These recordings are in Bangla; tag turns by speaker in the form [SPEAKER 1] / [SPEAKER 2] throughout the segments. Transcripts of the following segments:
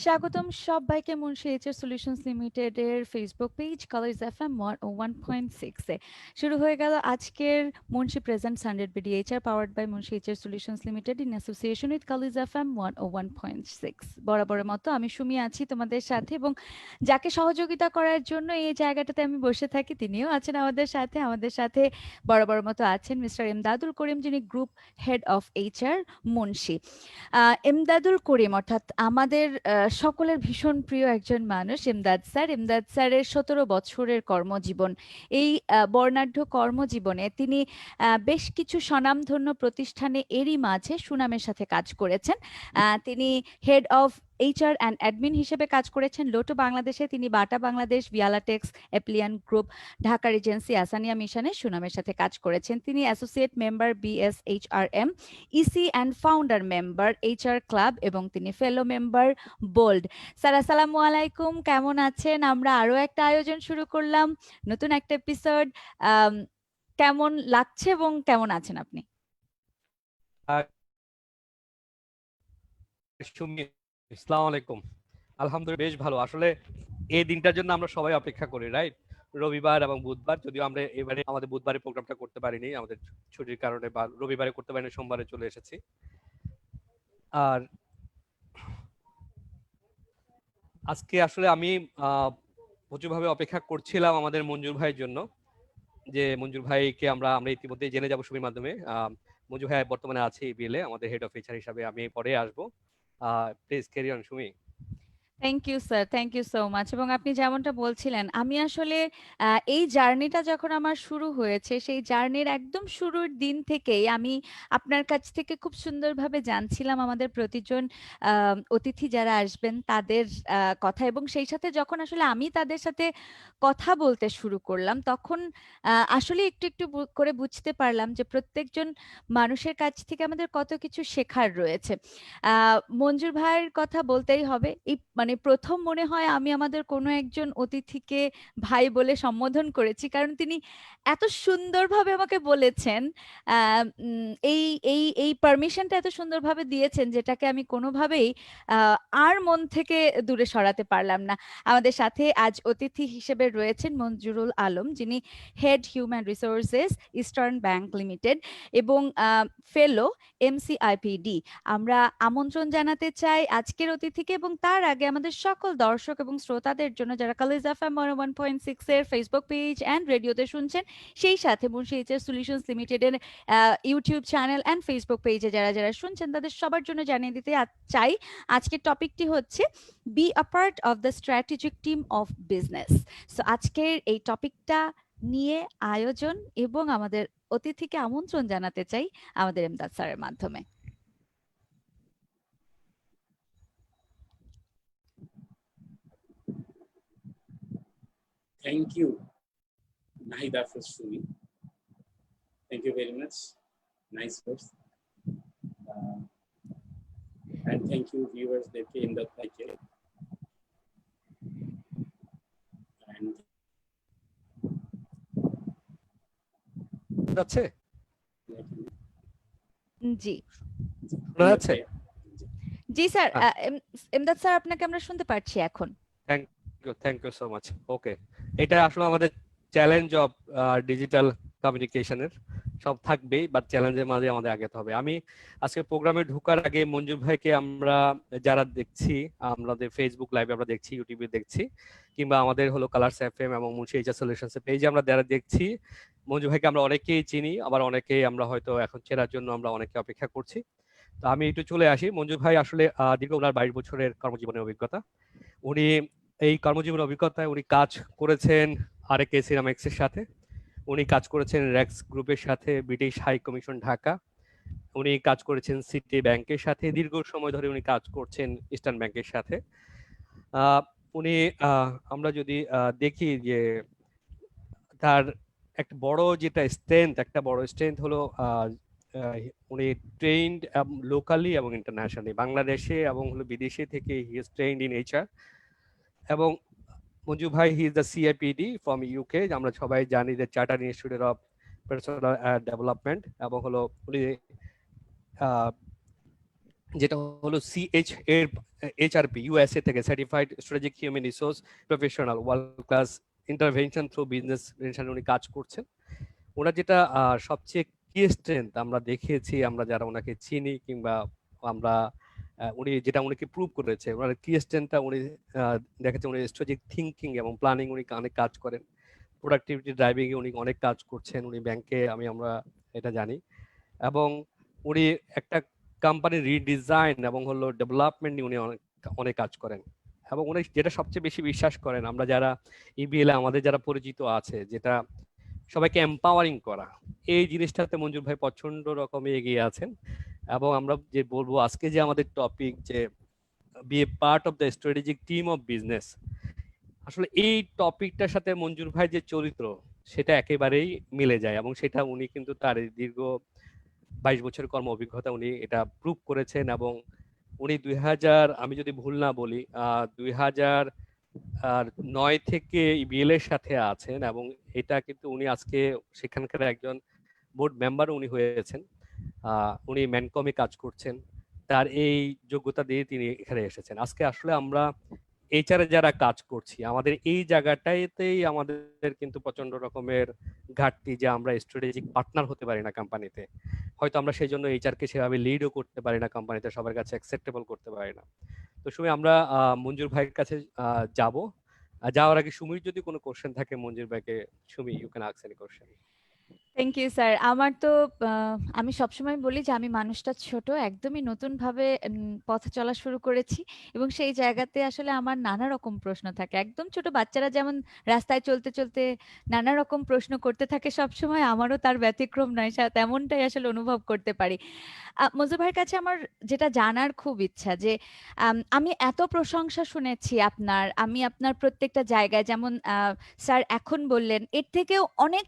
[SPEAKER 1] স্বাগতম সবাইকে মুন্সি এইচআর সলিউশনস লিমিটেডের ফেসবুক পেজ কালার্স এফএম 101.6 এ শুরু হয়ে গেল আজকের Munshi present 100 BDHR powered by Munshi HR solutions limited in association with Colors FM 101.6। বরাবরের মতো আমি সুমি আছি তোমাদের সাথে, এবং যাকে সহযোগিতা করার জন্য এই জায়গাটাতে আমি বসে থাকি তিনিও আছেন আমাদের সাথে বরাবরের মতো আছেন মিস্টার এমদাদুল করিম, যিনি group head of HR Munshi. Emdadul Karim অর্থাৎ আমাদের সকলের ভীষণ প্রিয় একজন মানুষ এমদাদ স্যারের 17 বছরের কর্মজীবন। এই বর্ণাঢ্য কর্মজীবনে তিনি বেশ কিছু স্বনামধন্য প্রতিষ্ঠানে এরই মাঝে সুনামের সাথে কাজ করেছেন। তিনি head of HR and admin হিসেবে কাজ করেছেন লোটো বাংলাদেশে। তিনি Bata Bangladesh, Viyellatex, Epyllion group, Dhaka Regency, Ahsania মিশনে সুনামের সাথে কাজ করেছেন। তিনি associate member BSHRM, EC and founder member HR club, এবং তিনি ফেলো মেম্বার বোল্ড। স্যার আসসালামু আলাইকুম, কেমন আছেন? আমরা আরো একটা আয়োজন শুরু করলাম, নতুন একটা এপিসোড। কেমন লাগছে এবং কেমন আছেন আপনি?
[SPEAKER 2] আসসালামু আলাইকুম। আলহামদুলিল্লাহ বেশ ভালো। আসলে এই দিনটার জন্য আমরা সবাই অপেক্ষা করি, রাইট? রবিবার এবং বুধবার, যদিও আমরা এবারে আমাদের বুধবারে প্রোগ্রামটা করতে পারিনি আমাদের ছুটির কারণে, বা রবিবারে করতে পারিনি, সোমবারে চলে এসেছি। আর আজকে আসলে আমি প্রচুরভাবে অপেক্ষা করছিলাম আমাদের মঞ্জুর ভাইয়ের জন্য, যে মঞ্জুর ভাইকে আমরা ইতিমধ্যে জেনে যাবো সুমির মাধ্যমে। মঞ্জু ভাই বর্তমানে আছে ইবিএল-এ আমাদের হেড অফ এইচআর হিসাবে। আমি পরে আসবো। Please carry on Sumi.
[SPEAKER 1] Thank you sir, thank you so much. এবং আপনি যেমনটা বলছিলেন, আমি আসলে এই জার্নিটা যখন আমার শুরু হয়েছে, সেই জার্নির একদম শুরুর দিন থেকেই আমি আপনার কাছ থেকে খুব সুন্দরভাবে জানছিলাম আমাদের প্রতিজন অতিথি যারা আসবেন তাদের কথা, এবং সেই সাথে যখন আসলে আমি তাদের সাথে কথা বলতে শুরু করলাম, তখন আসলে একটু একটু করে বুঝতে পারলাম যে প্রত্যেকজন মানুষের কাছ থেকে আমাদের কত কিছু শেখার রয়েছে। মঞ্জুর ভাইয়ের কথা বলতেই হবে। এই মানে প্রথম মনে হয় আমি আমাদের কোনো একজন অতিথিকে ভাই বলে সম্বোধন করেছি, কারণ তিনি এত সুন্দরভাবে আমাকে বলেছেন, এই এই এই পারমিশনটা এত সুন্দরভাবে দিয়েছেন, যেটাকে আমি কোনোভাবেই আহ, আর মন থেকে দূরে সরাতে পারলাম না। আমাদের সাথে আজ অতিথি হিসেবে রয়েছেন মঞ্জুরুল আলম, যিনি head human resources, eastern Bank limited, এবং ফেলো এমসিআইপিডি। আমরা আমন্ত্রণ জানাতে চাই আজকের অতিথিকে, এবং তার আগে আমাদের সকল দর্শক এবং শ্রোতাদের জন্য যারা কালার্স এফএম 101.6 এর ফেসবুক পেজ অ্যান্ড রেডিওতে শুনছেন, সেই সাথে মুন্সি এইচআর সলিউশনস লিমিটেডের ইউটিউব চ্যানেল অ্যান্ড ফেসবুক পেজে যারা যারা শুনছেন, তাদের সবার জন্য জানিয়ে দিতে চাই আজকের টপিকটি হচ্ছে be a part of the strategic team of business. So আজকের এই টপিকটা নিয়ে আয়োজন এবং আমাদের অতিথিকে আমন্ত্রণ জানাতে চাই আমাদের এমদাদ স্যারের মাধ্যমে।
[SPEAKER 3] Thank you, Nahida Fosumi. Thank you very much. Nice words. And thank you, viewers that came that like it. And
[SPEAKER 2] যাচ্ছে?
[SPEAKER 1] জি
[SPEAKER 2] শোনা যাচ্ছে?
[SPEAKER 1] জি স্যার,
[SPEAKER 2] হ্যাঁ।
[SPEAKER 1] এমদাদ স্যার আপনাকে আমরা শুনতে পারছি এখন।
[SPEAKER 2] Thank you so much. Okay, এটা আসলে আমাদের চ্যালেঞ্জ অফ ডিজিটাল কমিউনিকেশনের। সব থাকবেই, বাট চ্যালেঞ্জের মাঝে আমাদের আগাতে হবে। আমি আজকে প্রোগ্রামে ঢোকার আগে মঞ্জুর ভাইকে আমরা যারা দেখছি, আমাদের ফেসবুক লাইভে আমরা দেখছি, ইউটিউবে দেখছি, কিংবা আমাদের হলো কালার্স এফএম এবং মুন্সি এইচআর সলিউশনস পেজে আমরা যারা দেখছি, মঞ্জু ভাইকে আমরা অনেকেই চিনি, আবার অনেকেই আমরা হয়তো এখন চেনার জন্য আমরা অনেকে অপেক্ষা করছি। তো আমি একটু চলে আসি। মঞ্জু ভাই আসলে দীর্ঘ ওনার 22 বছরের কর্মজীবনের অভিজ্ঞতা। উনি এই কর্মজীবনের অভিজ্ঞতায় উনি কাজ করেছেন আরএকে সিরামিক্সের সাথে, উনি কাজ করেছেন রেক্স গ্রুপের সাথে, ব্রিটিশ হাই কমিশন ঢাকা, উনি কাজ করেছেন সিটি ব্যাংকের সাথে, দীর্ঘ সময় ধরে উনি কাজ করছেন ইস্টার্ন ব্যাংকের সাথে। উনি আমরা যদি দেখি যে তার একটা বড় স্ট্রেংথ হলো উনি ট্রেইনড লোকালি এবং ইন্টারন্যাশনালি, বাংলাদেশে এবং হলো বিদেশে থেকে he is trained in HR. এবং মঞ্জু ভাই he is the CIPD from UK, আমরা সবাই জানি যে chartered institute of personnel development, এবং হলো উনি যেটা হলো সিএইচ এর এইচআরপি ইউএসএ থেকে, certified strategic human resource professional, world class intervention through business রিলেশনে উনি কাজ করছেন। ওনার যেটা সবচেয়ে কি স্ট্রেংথ আমরা দেখেছি, আমরা যারা ওনাকে চিনি কিংবা আমরা উনি যেটা উনিকে প্রুভ করেছে, ওনার কি স্ট্রেংথটা উনি দেখেছে, উনি স্ট্র্যাটেজিক থিঙ্কিং এবং প্ল্যানিং উনি অনেক কাজ করেন, প্রোডাক্টিভিটি ড্রাইভিং এ উনি অনেক কাজ করছেন, উনি ব্যাংকে আমরা এটা জানি। এবং উনি একটা কোম্পানি রিডিজাইন এবং হলো ডেভেলপমেন্ট নিয়ে উনি অনেক অনেক কাজ করেন। এবং উনি যেটা সবচেয়ে বেশি বিশ্বাস করেন, আমরা যারা ইবিএল আমাদের যারা পরিচিত আছে, যেটা সবাইকে এম্পাওয়ারিং করা, এই জিনিসটাতে মঞ্জুর ভাই প্রচন্ড রকমে এগিয়ে আছেন। এবং আমরা যে বলবো আজকে যে আমাদের টপিক, যে be a part of the strategic team of business, আসলে এই টপিকটার সাথে মঞ্জুর ভাই যে চরিত্র, সেটা একেবারেই মিলে যায়। এবং সেটা উনি কিন্তু তার এই দীর্ঘ 22 বছরের কর্ম অভিজ্ঞতা উনি এটা প্রুভ করেছেন। এবং উনি 2000, আমি যদি ভুল না বলি, 2009 থেকে ইবিএল এর সাথে আছেন। এবং এটা কিন্তু উনি আজকে সেখানকার একজন বোর্ড মেম্বার উনি হয়েছেন। উনি ম্যানকমে কাজ করছেন, তার এই যোগ্যতা দিয়ে তিনি এখানে এসেছেন। আজকে আসলে আমরা এইচআর এ যারা কাজ করছি, আমাদের এই জায়গাটাতেই আমাদের কিন্তু প্রচন্ড রকমের ঘাটতি, যে আমরা স্ট্র্যাটেজিক পার্টনার হতে পারি না কোম্পানিতে। হয়তো আমরা সেই জন্য এইচআর কে সেভাবে লিডও করতে পারি না কোম্পানিতে, সবার কাছে অ্যাকসেপ্টেবল করতে পারি না। তো সুমি, আমরা মঞ্জুর ভাইয়ের কাছে যাব। যাওয়ার আগে সুমির যদি কোনো কোশ্চেন থাকে মঞ্জুর ভাইকে, Sumi you can ask any question.
[SPEAKER 1] Thank you sir. আমার তো আমি সবসময় বলি যে আমি মানুষটা ছোট, একদমই নতুন ভাবে পথ চলা শুরু করেছি, এবং সেই জায়গাতে আসলে আমার নানা রকম প্রশ্ন থাকে। একদম ছোট বাচ্চারা যেমন রাস্তায় চলতে চলতে নানা রকম প্রশ্ন করতে থাকে সবসময়, আমারও তার ব্যতিক্রম নয়, তেমনটাই আসলে অনুভব করতে পারি। মজু ভাইয়ের কাছে আমার যেটা জানার খুব ইচ্ছা যে আমি এত প্রশংসা শুনেছি আপনার, আমি আপনার প্রত্যেকটা জায়গায় যেমন স্যার এখন বললেন, এর থেকেও অনেক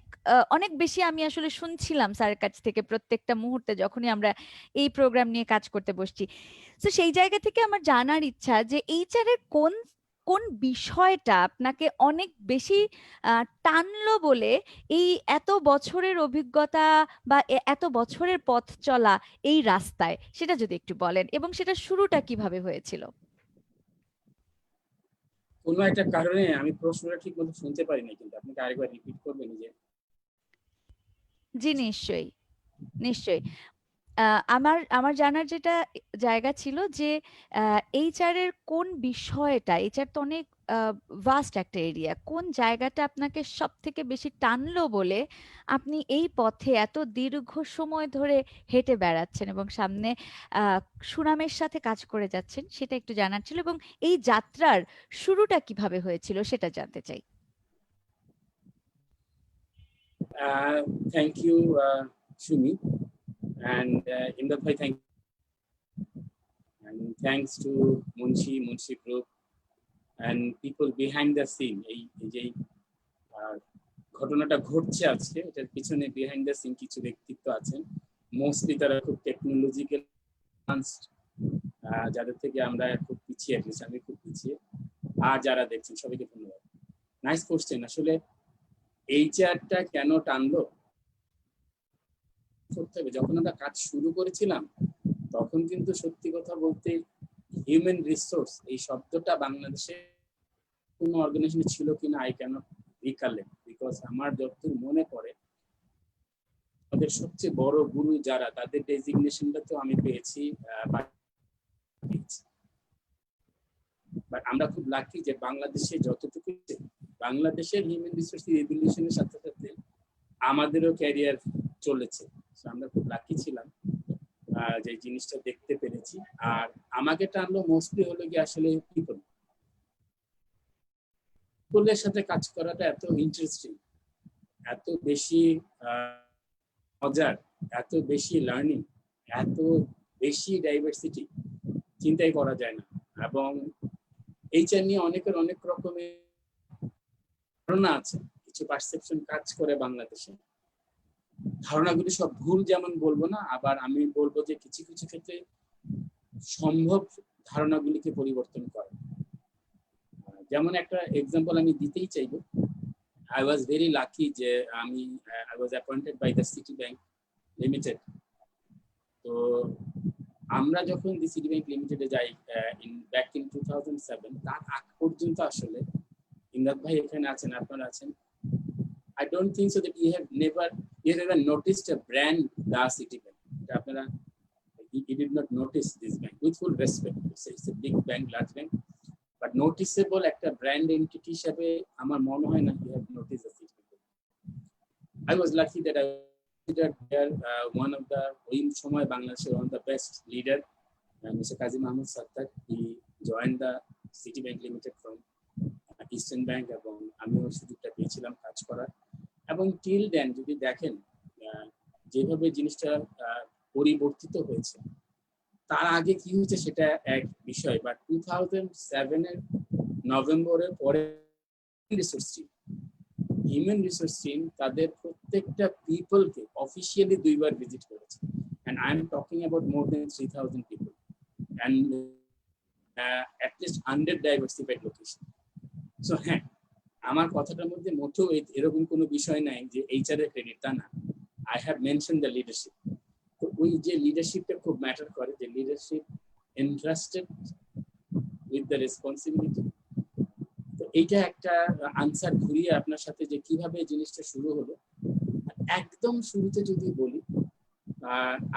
[SPEAKER 1] অনেক বেশি আমি আসলে শুনছিলাম স্যারের কাছ থেকে প্রত্যেকটা মুহূর্তে যখনই আমরা এই প্রোগ্রাম নিয়ে কাজ করতে বসছি। তো সেই জায়গা থেকে আমার জানার ইচ্ছা যে এইচআর এর কোন কোন বিষয়টা আপনাকে অনেক বেশি টানলো বলে এই এত বছরের অভিজ্ঞতা বা এত বছরের পথ চলা এই রাস্তায়, সেটা যদি একটু বলেন, এবং সেটা শুরুটা কিভাবে হয়েছিল।
[SPEAKER 3] কোনো একটা কারণে আমি প্রশ্নটা ঠিক মতো শুনতে পারিনি, কিন্তু আপনি কি আরেকবার রিপিট করবেন যে?
[SPEAKER 1] জি নিশ্চয়ই, নিশ্চয়ই। আমার আমার জানার যেটা জায়গা ছিল যে এইচআর এর কোন বিষয়টা, এইচআর তো অনেক ভাস্ট একটা এরিয়া, কোন জায়গাটা আপনাকে সব থেকে বেশি টানলো বলে আপনি এই পথে এত দীর্ঘ সময় ধরে হেঁটে বেড়াচ্ছেন এবং সামনে আহ, সুনামের সাথে কাজ করে যাচ্ছেন, সেটা একটু জানার ছিল, এবং এই যাত্রার শুরুটা কিভাবে হয়েছিল সেটা জানতে চাই।
[SPEAKER 3] Thank you, Shumi, and Imdad bhai, thank you. And thanks to Munshi Group and people behind the scene. এই যে ঘটনাটা ঘটছে আজকে, এটার পিছনে বিহাইন্ড দ্য সিন কিছু ব্যক্তিত্ব আছেন। মোস্টলি তারা খুব টেকনোলজিক্যাল, যাদের থেকে আমরা খুব পিছিয়ে, আমি খুব পিছিয়ে। আর যারা দেখছেন সবাইকে ধন্যবাদ। Nice question. আসলে এইচআরটা কেন টানলো করতে হবে, যখন আমরা কাজ শুরু করেছিলাম তখন কিন্তু সত্যি কথা বলতে হিউম্যান রিসোর্স এই শব্দটা বাংলাদেশে কোনো অর্গানাইজেশনে ছিল কিনা I can not recollect, because আমার যতদূর মনে পড়ে আমাদের সবচেয়ে বড় গুরু যারা, তাদের ডেজিগনেশনটা তো আমি পেয়েছি, বাট আমরা খুব লাকি যে বাংলাদেশে যতটুকু, বাংলাদেশের হিউম্যান রিসোর্স রেভলিউশনের সাথে সাথে আমাদেরও ক্যারিয়ার চলেছে। আমরা খুব লাকি ছিলাম যে জিনিসটা দেখতে পেরেছি। আর আমাকে টানলো মোস্টলি হলো কি আসলে পিপলের সাথে কাজ করাটা এত ইন্টারেস্টিং, এত বেশি মজার, এত বেশি লার্নিং, এত বেশি ডাইভার্সিটি চিন্তাই করা যায় না। এবং এইচআর নিয়ে অনেকের অনেক রকমের ধারণা আছে, কিছু পারসেপশন কাজ করে বাংলাদেশে। ধারণাগুলি সব ভুল যেমন বলবো না, আবার আমি বলবো যে কিছু কিছু ক্ষেত্রে সম্ভব ধারণাগুলিকে পরিবর্তন করে। যেমন একটা এক্সাম্পল আমি দিতেই চাইবো। I was very lucky যে I was appointed by the Citibank Limited. তো আমরা যখন দি সিটি ব্যাংক লিমিটেডে যাই ব্যাক ইন 2007, তার আগ পর্যন্ত আসলে ইমদাদ ভাই এখানে আছেন, আপনারা আছেন, I don't think so that you have never noticed a brand the City Bank. আপনারা you did not notice this bank with full respect. It's a big bank, large bank, but noticeable একটা brand entity হিসাবে আমার মনে হয় না you have noticed the City Bank. I was lucky that I considered there one of the ওই সময় বাংলাদেশের one of the best leader, Mr. Kazi Mahmood Sattar. He joined the City Bank Limited from Eastern Bank এবং আমিও সুযোগটা পেয়েছিলাম কাজ করার। এবং টিল দেন যদি দেখেন যেভাবে জিনিসটা পরিবর্তিত হয়েছে, তার আগে কি হয়েছে সেটা এক বিষয়, বাট 2007 নভেম্বরের পরে হিউম্যান রিসোর্স টিম তাদের প্রত্যেকটা পিপলকে অফিসিয়ালি 2 বার ভিজিট করেছে, and I am talking about more than 3000 people and at least 100 diversified location. So হ্যাঁ, আমার কথাটার মধ্যে মোটেও এরকম কোনো বিষয় নাই যে এইচআর এর ক্রেডিট, তা না। I have mention the leadership. তো ওই যে লিডারশিপটা খুব ম্যাটার করে, যে leadership entrusted with the responsibility. তো এইটা একটা আনসার ঘুরিয়ে আপনার সাথে যে কিভাবে জিনিসটা শুরু হলো। একদম শুরুতে যদি বলি,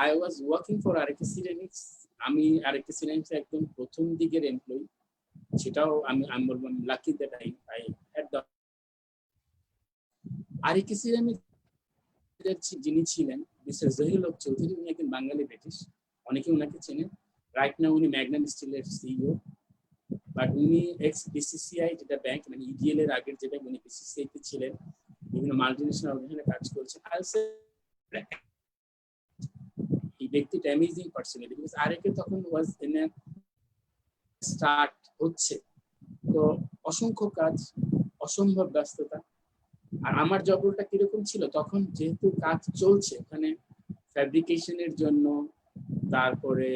[SPEAKER 3] I was working for RAK ceramics. আমি আরএকে সিরামিক্স একদম প্রথম দিকের এমপ্লয়ি, সেটাও আমি বলবো lucky that I had the RAK ceramics যিনি ছিলেন মিস্টার জহিরুল হক চৌধুরী। উনি একজন বাঙালি ব্রিটিশ, অনেকে ওনাকে চেনেন। রাইট নাও উনি ম্যাগনাম স্টিলের সিইও, বাট উনি এক্স বিসিসিআই যেটা ব্যাংক, মানে ইডিএল এর আগের যে ব্যাংক, উনি বিসিসিআই তে ছিলেন, বিভিন্ন মাল্টিনেশনাল অর্গানাইজেশনে কাজ করেছেন। এই ব্যক্তিটা অ্যামেজিং পার্সোনালিটি, বিকজ আরএকে তখন ওয়াজ ইন এ স্টার্ট হচ্ছে, তো অসংখ্য কাজ, অসম্ভব ব্যস্ততা। আর আমার জবটা কিরকম ছিল তখন, যেহেতু কাজ চলছে ওখানে ফ্যাব্রিকেশনের জন্য, তারপরে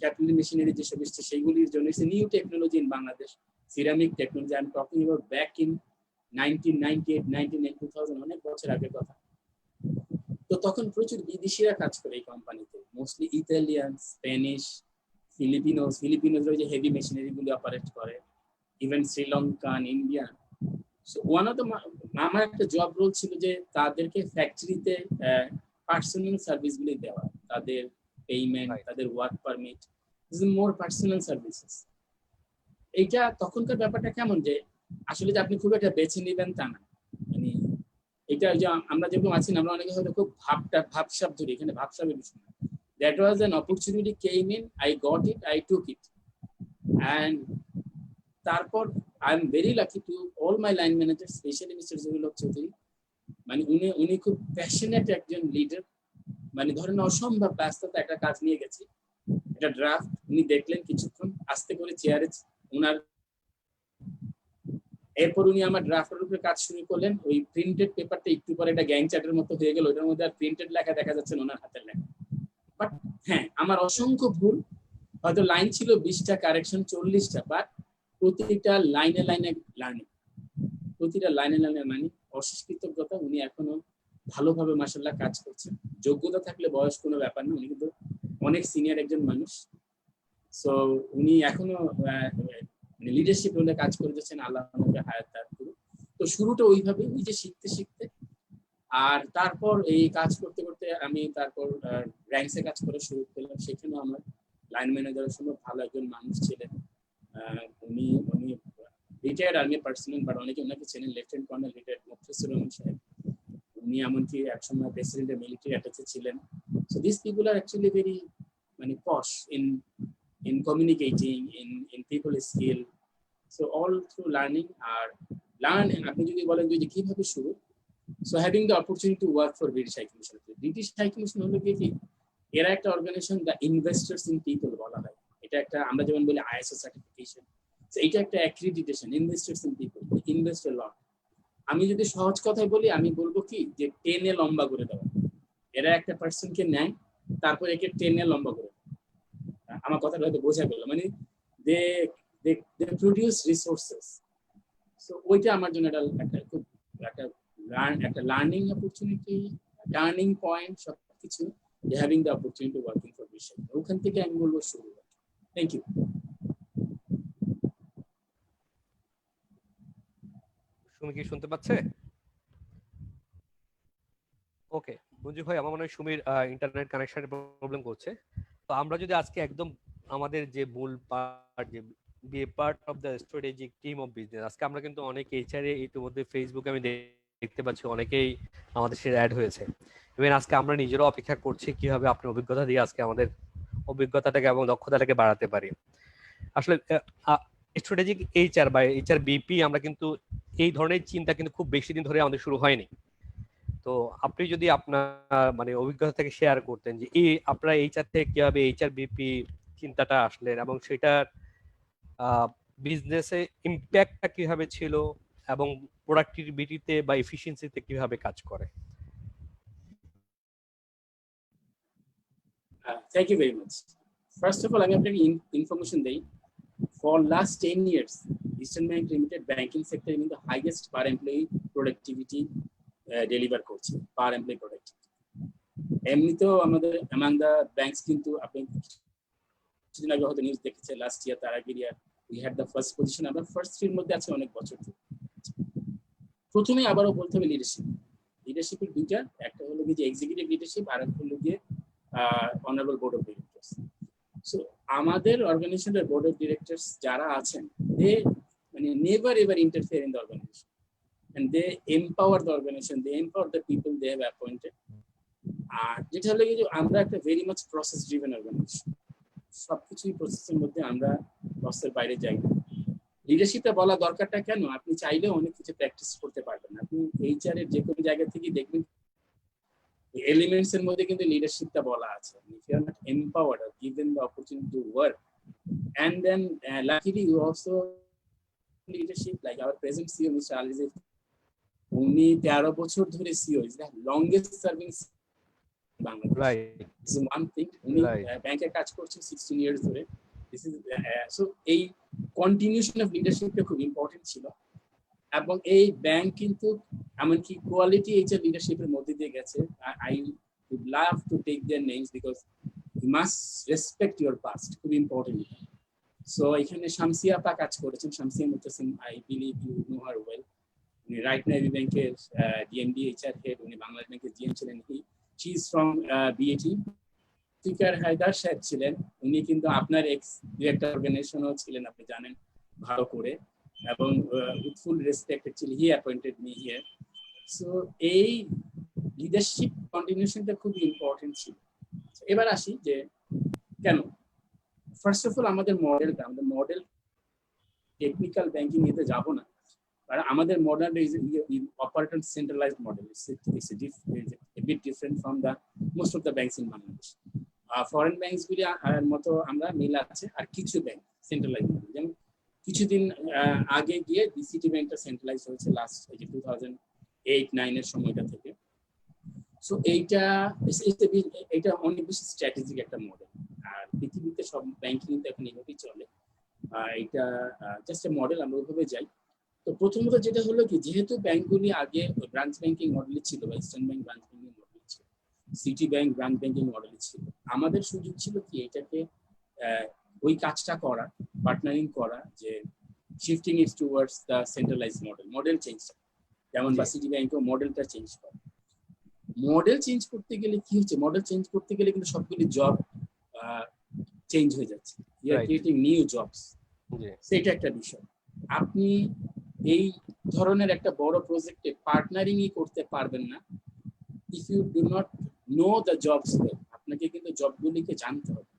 [SPEAKER 3] ক্যাপিটাল মেশিনারি যেসব এসছে সেইগুলির জন্য, it's new technology in Bangladesh, ceramic technology. I am talking about back in 1998, 1999, 2000, অনেক বছর আগের কথা। তো তখন প্রচুর বিদেশিরা কাজ করে এই কোম্পানিতে, মোস্টলি ইতালিয়ান, স্প্যানিশ, ফিলিপিনোজরা যে হেভি মেশিনারি গুলি অপারেট করে, even Sri Lankan, Indian. So one of the, আমার একটা জব রোল ছিল যে তাদেরকে ফ্যাক্টরিতে পার্সোনাল সার্ভিস গুলি দেওয়া, তাদের পেমেন্ট, তাদের work permit, more personal services. এইটা তখনকার ব্যাপারটা কেমন, যে আসলে যে আপনি খুব একটা বেছে নেবেন তা না, মানে এটা যে আমরা যেরকম আছি, আমরা অনেকে হয়তো খুব ভাবসাব ধরি, এখানে ভাবসাবের বিষয় না। That was an opportunity came in, I got it, I took it, and তারপর I am very lucky to all my line managers, especially Mr. Zohil Haq Choudhury, মানে উনি খুব প্যাশনেট একজন লিডার। মানে ধরেন অসম্ভব ব্যস্ততা, একটা কাজ নিয়ে গেছি, একটা ড্রাফট, উনি দেখলেন কিছুক্ষণ, আস্তে করে চেয়ারে উনার, এরপর উনি আমার ড্রাফটের উপরে কাজ শুরু করলেন। ওই প্রিন্টেড পেপারটা একটু পরে একটা গ্যাং চ্যাটের মতো হয়ে গেল, ওটার মধ্যে আর প্রিন্টেড লেখা দেখা যাচ্ছে না, ওনার হাতের লেখা। বাট হ্যাঁ, আমার অসংখ্য ভুল, হয়তো লাইন ছিল 20টা, কারেকশন 40টা, বাট প্রতিটা লাইনে লাইনে লার্নিং, প্রতিটা লাইনে লাইনে লার্নিং। অশেষ কৃতজ্ঞতা, উনি এখনো ভালোভাবে মাশাআল্লাহ কাজ করছেন। যোগ্যতা থাকলে বয়স কোনো ব্যাপার না, উনি কিন্তু অনেক সিনিয়র একজন মানুষ। সো উনি এখনো লিডারশিপ রোলে কাজ করে যাচ্ছেন, আল্লাহ আমাকে হায়াত দান করুন। তো শুরুটা ওইভাবে, ওই যে শিখতে শিখতে, আর তারপর এই কাজ করতে করতে আমি তারপর র্যাঙ্কসে কাজ করা শুরু করলাম। সেখানেও আমার লাইন ম্যানেজারের সময় ভালো একজন মানুষ ছিলেন, উনি রিটায়ার্ড আর্মি পার্সোনাল, বাট অনেকে ওনাকে চেনেন, lieutenant colonel retired Muftasir Rahman সাহেব। উনি এমনকি একসময় প্রেসিডেন্টের মিলিটারি অ্যাটাচে ছিলেন। So this people are actually very মানে posh in communicating, in people skill. So all through learning, R learning আপনি যদি বলেন যে কিভাবে শুরু, so having the opportunity to work for British High Commission. British High Commission হলো কি, এরা একটা organization, the investors in people বলা হয়। এটা একটা, আমরা যেমন বলি ISO সার্টিফিকেশন, so এটা একটা accreditation, investors in people, invest a lot. আমি যদি সহজ কথায় বলি, আমি বলবো কি, যে 10 এ লম্বা করে দেওয়া। এরা একটা পার্সনকে নেয়, তারপর একে 10 এ লম্বা করে। আমার কথাটা হয়তো বোঝা গেল, মানে they produce resources. So ওইটা আমার জন্য একটা খুব একটা লার্নিং অপরচুনিটি, টার্নিং পয়েন্ট, সবকিছু, having the opportunity to working for বিষয়, ওখান থেকে আমি বলবো শুরু। Thank you.
[SPEAKER 2] সুমি কি শুনতে পাচ্ছে? ওকে মঞ্জু ভাই, আমার মনে হয় সুমির ইন্টারনেট কানেকশনের প্রবলেম করছে। তো আমরা যদি আজকে একদম আমাদের যে মূল পার্ট, যে be a part of the strategic team of business, আজকে আমরা কিন্তু অনেক এইচআর এ ইতিমধ্যে ফেসবুকে আমি দেখতে পাচ্ছি অনেকেই আমাদের সাথে অ্যাড হয়েছে। ইভেন আজকে আমরা নিজেরাও অপেক্ষা করছি কিভাবে আপনার অভিজ্ঞতা দিয়ে আজকে আমাদের অভিজ্ঞতাটাকে এবং দক্ষতাটাকে বাড়াতে পারি। আসলে স্ট্র্যাটেজিক এইচআর বা এইচআর বিপি আমরা কিন্তু এই ধরনের চিন্তা কিন্তু খুব বেশি দিন ধরে আমাদের শুরু হয়নি। তো আপনি যদি আপনার মানে অভিজ্ঞতা থেকে শেয়ার করতেন যে এই আপনারা এইচআর থেকে কিভাবে এইচআর বিপি চিন্তাটা আসলেন এবং সেটার বিজনেসে ইম্প্যাক্টটা কিভাবে ছিল এবং প্রোডাক্টিভিটিতে বা এফিসিয়েন্সিতে কিভাবে কাজ করে।
[SPEAKER 3] Thank you very much. First of all আমি আপনাকে ইনফরমেশন দেই, for last 10 years Eastern Bank Limited banking সেক্টরে কিন্তু highest per employee productivity deliver করছে, পার এমপ্লয়ি প্রোডাক্টিভিটি। এমনিতেও আমাদের অ্যামাং দ্য ব্যাংকস কিন্তু আপনি কিছুদিন আগে হয়তো নিউজ দেখেছে, লাস্ট ইয়ার তার আগের ইয়ার we had the first position, আমরা ফার্স্ট থ্রির মধ্যে আছে অনেক বছর ধরে। প্রথমে আবারও বলতে হবে লিডারশিপ। লিডারশিপের দুইটা, একটা হলো যে এক্সিকিউটিভ লিডারশিপ, আর একটা হলো গিয়ে honourable board of directors. So আমাদের অর্গানাইজেশনের বোর্ড অফ ডিরেক্টরস যারা আছেন, দে মানে never ever interfere in the organization and they empower the organization, they empower the people they have appointed. আর যেটা হলো যে আমরা একটা very much process driven organization, সবকিছুই প্রসেসের মধ্যে, আমরা প্রসেসের বাইরে যাই না। লিডারশিপটা বলা দরকারটা কেন, আপনি চাইলে অনেক কিছু প্র্যাকটিস করতে পারবেন। আপনি এইচআর এর যে কোনো জায়গা থেকে দেখবেন এলিমেন্টস এর মধ্যে কিন্তু লিডারশিপটা বলা আছে। If you are not empowered or given the opportunity to work, and then luckily you also leadership like our present CEO Mr. Alizé, উনি 13 বছর ধরে CEO, is the longest serving Bangladesh.
[SPEAKER 2] Right,
[SPEAKER 3] this is one thing. উনি ব্যাংকে কাজ করছেন 16 ইয়ার্স ধরে। দিস ইজ সো এই কন্টিনিউশন অফ লিডারশিপটা খুব ইম্পর্টেন্ট ছিল। এবং এই ব্যাংক কিন্তু এমনকি কোয়ালিটি এইচআর লিডারশিপের মধ্যে দিয়ে গেছে। I would love to take their names because you must respect your past, খুব ইম্পর্টেন্ট। সো এখানে শামসিয়া আপা কাজ করেছেন, Shamsia Mutasim, I believe you know her well. উনি রাইট নাইভি ব্যাংকের ডিএমডি এইচআর হেড, উনি বাংলাদেশ ব্যাংকের জিএম ছিলেন। She is from BAT. Speaker Haider সাহেব ছিলেন, উনি কিন্তু আপনার এক্স ডিরেক্টর অর্গানাইজেশনও ছিলেন, আপনি জানেন ভালো করে। এবং with full respect actually he appointed me here. So এই লিডারশিপ কন্টিনিউশনটা খুব ইম্পর্টেন্ট ছিল। এবার আসি যে কেন। ফার্স্ট অফ অল আমাদের মডেল টেকনিক্যাল ব্যাংকিং এতে যাব না, কারণ আমাদের model is operator centralised model. It's a bit different from the most of the banks in Bangladesh. Foreign banks গুলি মতো আমরা মিল আছে, আর কিছু ব্যাংক সেন্ট্রালাইজড মডেল। যেমন কিছুদিন আগে গিয়ে বিসিটি ব্যাংকটা সেন্ট্রালাইজ হয়েছে লাস্ট 2008-9 এর সময়টা থেকে। সো এইটা অনেক বেশি স্ট্র্যাটেজিক একটা মডেল, আর পৃথিবীতে সব ব্যাংকিং কিন্তু এখন এইভাবেই চলে। এটা জাস্ট এ মডেল, আমরা ওইভাবে যাই। তো প্রথমত যেটা হলো কি, যেহেতু ব্যাংকগুলি আগে ব্রাঞ্চ ব্যাংকিং মডেলে ছিল, বা eastern bank branch banking model ছিল, সিটি ব্যাংক ব্রাঞ্চ ব্যাংকিং মডেলে ছিল, আমাদের সুযোগ ছিল কি এটাকে ওই কাজটা করা, পার্টনারিং করা, যে shifting it towards the centralised model চেঞ্জটা, যেমন বা সিটি ব্যাংকও মডেলটা চেঞ্জ করে। মডেল চেঞ্জ করতে গেলে কি হচ্ছে, মডেল চেঞ্জ করতে গেলে কিন্তু সবগুলি জব চেঞ্জ হয়ে যাচ্ছে, you are creating new jobs. সেটা একটা বিষয়। আপনি এই ধরনের একটা বড় প্রজেক্টে পার্টনারিংই করতে পারবেন না if you do not know the jobs well. আপনাকে কিন্তু জবগুলিকে জানতে হবে।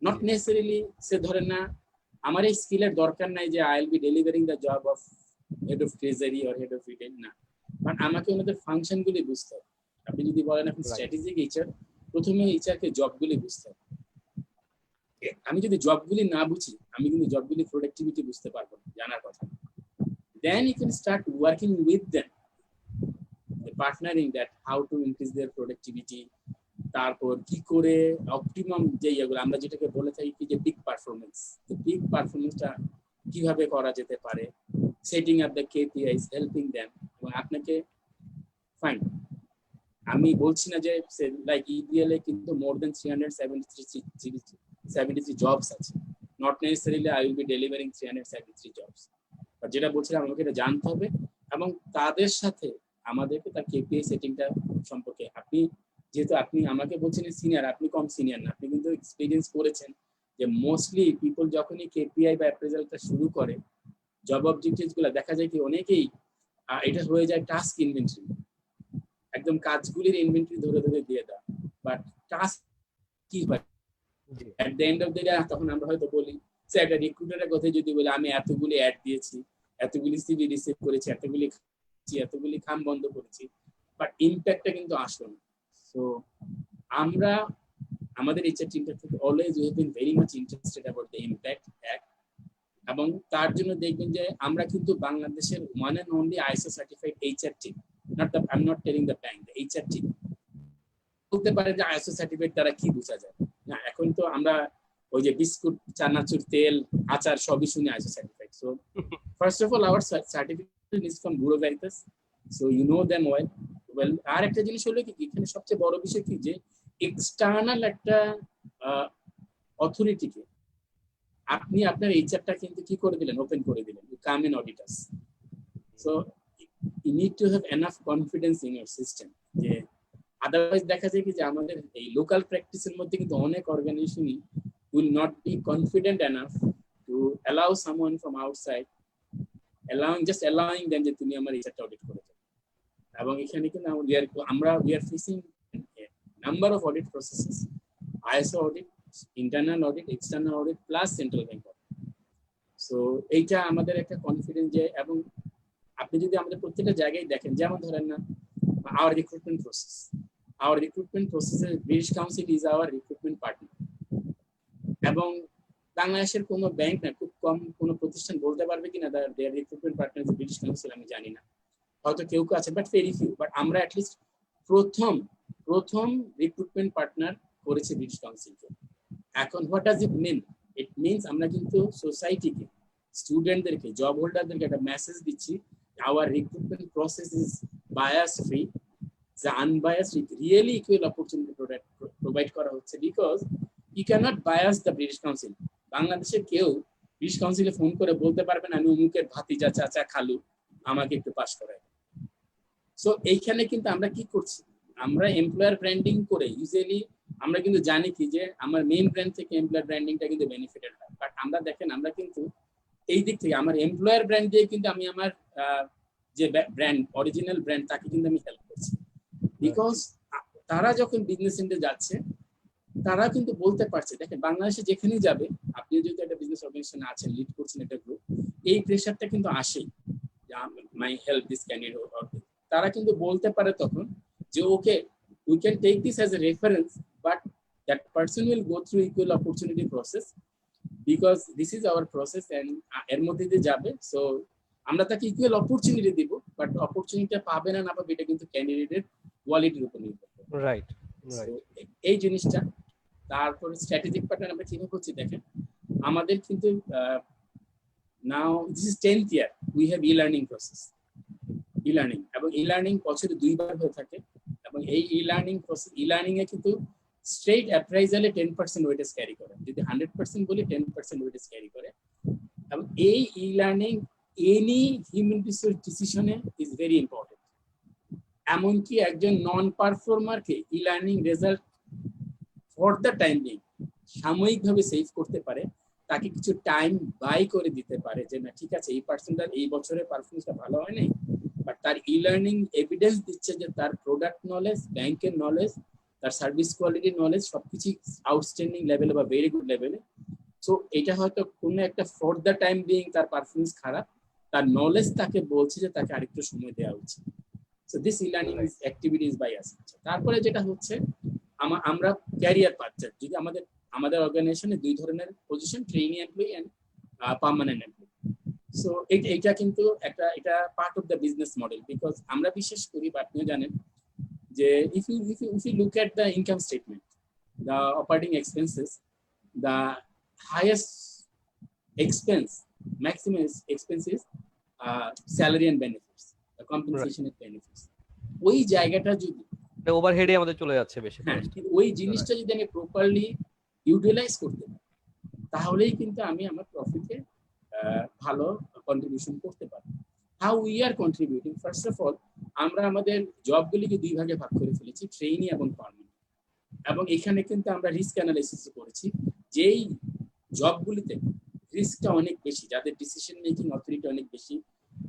[SPEAKER 3] নট নেসেসারিলি সে ধরেন না আমার এই স্কিলের দরকার নাই যে I will be delivering the job of head of treasury or head of retail, না, বাট আমাকে ওনাদের ফাংশনগুলি বুঝতে হবে। আপনি যদি বলেন আপনি স্ট্র্যাটেজিক এইচআর, প্রথমে এইচআরকে জবগুলি বুঝতে হবে। আমি যদি জবগুলি না বুঝি, আমি কিন্তু জবগুলি প্রোডাক্টিভিটি বুঝতে পারবো না, জানার কথা। Then you can start working with them, the partnering that how to increase their productivity, তারপর কি করে অপটিমাম যে এগুলো আমরা যেটাকে বলে থাকি কি যে পিক পারফরমেন্স, the peak performance-টা কিভাবে করা যেতে পারে, setting up the KPIs, helping them, এবং আপনাকে ফাইন আমি বলছি না যে লাইক ইডিএল এ কিন্তু মোর দেন 373 জবস আছে, not necessarily I will be delivering 373 jobs. But যেটা বলছিলাম আমাকে এটা জানতে হবে এবং তাদের সাথে আমাদেরকে তার কেপিআই সেটিংটা সম্পর্কে, আপনি যেহেতু আপনি আমাকে বলছেন সিনিয়র, আপনি কম সিনিয়র না, আপনি কিন্তু এক্সপিরিয়েন্স করেছেন যে মোস্টলি পিপল যখনই কেপিআই বা অ্যাপ্রেজালটা শুরু করে জব অবজেক্টিভস গুলো দেখা যায় কি অনেকেই এটা হয়ে যায় টাস্ক ইনভেন্টরি, একদম কাজগুলির ইনভেন্টরি ধরে ধরে দিয়ে দেওয়া। বাট টাস্ক কি হয় at the end of the day, তখন আমরা হয়তো বলি সে একটা রিক্রুটারের কথা যদি বলি আমি এতগুলি অ্যাড দিয়েছি, এতগুলি সিভি রিসিভ করেছি, এতগুলি খাম বন্ধ করেছি, বাট ইম্প্যাক্টটা কিন্তু আসলো না। সো আমরা আমাদের এইচআর টিমটা থেকে always we have been very much interested about the impact এবং তার জন্য দেখবেন যে আমরা কিন্তু বাংলাদেশের one and only ISO certified HR team, I am not telling the bank, the HR team. বলতে পারে যে আইএসও সার্টিফাইড দ্বারা কি বোঝা যায় না, এখন তো আমরা ওই যে বিস্কুট, চানাচুর, তেল, আচার সবই শুনি ISO certified. So first of all our certification is from Bureau Veritas, so you know them well. আর একটা জিনিস হলো কি এখানে সবচেয়ে বড় বিষয় কি যে এক্সটার্নাল একটা অথরিটিকে আপনি আপনার এইচআরটা কিন্তু কি করে দিলেন, ওপেন করে দিলেন, you come in auditors. So you need to have enough confidence in your system, যে আদারওয়াইজ দেখা যায় কি যে আমাদের এই লোকাল প্র্যাকটিসের মধ্যে কিন্তু অনেক অর্গানাইজেশনই will not be confident enough to allow someone from outside, allowing them যে তুমি আমার এইচআরটা অডিট করে দাও। এবং এখানে কিন্তু আমরা we are facing number of audit processes, ISO audit, internal audit, external audit plus central bank audit. So এইটা আমাদের একটা কনফিডেন্স যে, এবং আপনি যদি আমাদের প্রত্যেকটা জায়গায় দেখেন, যেমন ধরেন না our recruitment process British Council is our recruitment partner, এবং বাংলাদেশের কোনো ব্যাংক না, খুব কম কোনো প্রতিষ্ঠান বলতে পারবে কিনা their recruitment partner is British council, আমি জানি না, হয়তো কেউ কেউ আছে বাট ভেরি ফিউ। বাট আমরা অ্যাটলিস্ট প্রথম রিক্রুটমেন্ট পার্টনার করেছি ব্রিটিশ কাউন্সিলকে। এখন what does it mean? It means আমরা কিন্তু সোসাইটিকে, স্টুডেন্টদেরকে, জব হোল্ডারদেরকে একটা মেসেজ দিচ্ছি, our recruitment process is bias free, the unbiased, really equal opportunity provide করা হচ্ছে, because you cannot bias the British Council. বাংলাদেশে কেউ ব্রিটিশ কাউন্সিলে ফোন করে বলতে পারবেন আমি অমুকের ভাতিজা, চাচা, খালু, আমাকে একটু পাস করায়। সো এইখানে কিন্তু আমরা কি করছি, আমরা এমপ্লয়ার ব্র্যান্ডিং করে ইউজুয়ালি আমরা কিন্তু জানি কি যে আমার মেইন ব্র্যান্ড থেকে এমপ্লয়ার ব্র্যান্ডিংটা কিন্তু বেনিফিটেড হয়। বাট আমরা দেখেন আমরা কিন্তু এই দিক থেকে আমার এমপ্লয়ার ব্র্যান্ড দিয়ে কিন্তু আমি আমার যে ব্র্যান্ড, অরিজিনাল ব্র্যান্ড, তাকে কিন্তু আমি হেল্প করছি। বিকজ তারা যখন বিজনেস এন্ডে যাচ্ছে তারা কিন্তু বলতে পারছে, দেখেন বাংলাদেশে যেখানেই যাবে, আপনি যদি একটা বিজনেস অর্গানাইজেশনে আছেন, লিড করছেন একটা গ্রুপ, এই প্রেশারটা কিন্তু আসেই, মাই হেল্প দিস ক্যান্ডিডেট। তারা কিন্তু বলতে পারে তখন যে okay, we can take this as a reference, but that person will go through equal opportunity process, because this is our process and এর মধ্যে দিয়ে যাবে। সো আমরা তাকে ইকুয়াল অপরচুনিটি দিব, বাট অপরচুনিটি পাবে না পাবে এটা কিন্তু ক্যান্ডিডেটের কোয়ালিটির উপর নির্ভর করে।
[SPEAKER 2] রাইট।
[SPEAKER 3] এই জিনিসটা। তারপরে স্ট্র্যাটেজিক পার্টনার আমরা চিন্তা করছি, দেখেন আমাদের কিন্তু now this is 10th year, we have e-learning process, e-learning, এবং ই-লার্নিং বছরে 2 বার হয়ে থাকে, এবং এই ই-লার্নিং প্রসেস, ই-লার্নিং এ কিন্তু স্ট্রেট অ্যাপ্রাইজালে 10% ওয়েটেজ ক্যারি করে, যদি 100% বলি 10% ওয়েটেজ ক্যারি করে। এবং এই ই-লার্নিং এনি হিউম্যান রিসোর্স ডিসিশনে ইজ ভেরি ইম্পর্টেন্ট। এমনকি একজন নন পারফর্মারকে e-learning result for the time being সাময়িকভাবে সেভ করতে পারে, তাকে কিছু টাইম বাই করে দিতে পারে যে না ঠিক আছে, এই পার্সনটার এই বছরের পারফরমেন্সটা ভালো হয় নাই, বাট তার ই-লার্নিং এভিডেন্স দিচ্ছে যে তার প্রোডাক্ট নলেজ, ব্যাংকের নলেজ, তার সার্ভিস কোয়ালিটি নলেজ সবকিছু আউটস্ট্যান্ডিং লেভেলে বা ভেরি গুড লেভেলে। সো এটা হয়তো কোনো একটা ফর দ্য টাইম বিং তার পারফরমেন্স খারাপ, তার নলেজ তাকে বলছে যে তাকে আরেকটু সময় দেওয়া উচিত। So this e-learning activities by us. তারপরে যেটা হচ্ছে আমরা ক্যারিয়ার পাথ, যদি আমাদের অর্গানাইজেশনে 2 ধরনের position, trainee employee and permanent employee. So এটা কিন্তু এটা part of the business model, because আমরা বিশ্বাস করি বা আপনিও জানেন যে if you look at the income statement, the operating expenses, the highest expense, maximum expense is salary and benefits, the compensation and benefits. ওই জায়গাটা যদি
[SPEAKER 2] ওভারহেডে আমাদের চলে যাচ্ছে বেশি
[SPEAKER 3] হ্যাঁ,
[SPEAKER 2] cost।
[SPEAKER 3] কিন্তু ওই জিনিসটা যদি আমি প্রপারলি ইউটিলাইজ করতে পারি তাহলেই কিন্তু আমি আমার প্রফিটে ভালো কন্ট্রিবিউশন করতে পারি। How we are contributing, first of all আমরা আমাদের জবগুলিকে দুই ভাগে ভাগ করে ফেলেছি, ট্রেইনি এবং পার্মানেন্ট। এবং এখানে কিন্তু আমরা রিস্ক অ্যানালাইসিস করেছি, যেই জবগুলিতে রিস্কটা অনেক বেশি, যাদের ডিসিশন মেকিং অথরিটি অনেক বেশি,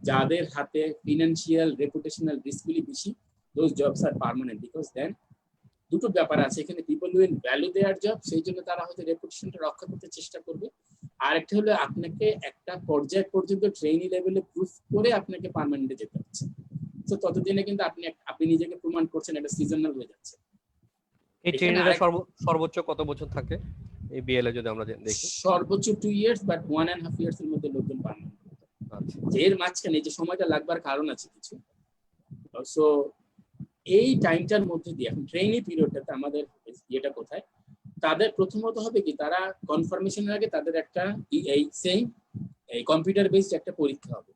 [SPEAKER 3] যাদের হাতে ফিনান্সিয়াল রেপুটেশনাল রিস্কগুলি বেশি, those jobs are permanent. Because then দুটো ব্যাপার আছে এখানে, people will value their job, সেই জন্য তারা হয়তো রেপুটেশনটা রক্ষা করতে চেষ্টা করবে। আর একটা হলো আপনাকে একটা পর্যায় পর্যন্ত ট্রেইনি লেভেলে প্রুফ করে আপনাকে পার্মানেন্টে যেতে হচ্ছে। তো ততদিনে কিন্তু আপনি নিজেকে প্রমাণ করছেন, একটা সিজনাল হয়ে যাচ্ছে।
[SPEAKER 2] এই ট্রেনিংটা সর্বোচ্চ কত বছর থাকে এই বিএলএ যদি আমরা দেখি?
[SPEAKER 3] সর্বোচ্চ 2 ইয়ার্স, বাট 1.5 ইয়ার্স এর মধ্যে লোকজন পার্মানেন্ট।
[SPEAKER 2] আচ্ছা,
[SPEAKER 3] এর মাঝখানে যে সময়টা লাগবার কারণ আছে কিছু। সো এই টাইমটার মধ্যে দিয়ে এখন ট্রেনিং পিরিয়ডটাতে আমাদের এটা কোথায়, তাদের প্রথমত হবে কি, তারা কনফার্মেশনের আগে তাদের একটা এই কম্পিউটার বেসড একটা পরীক্ষা হবে।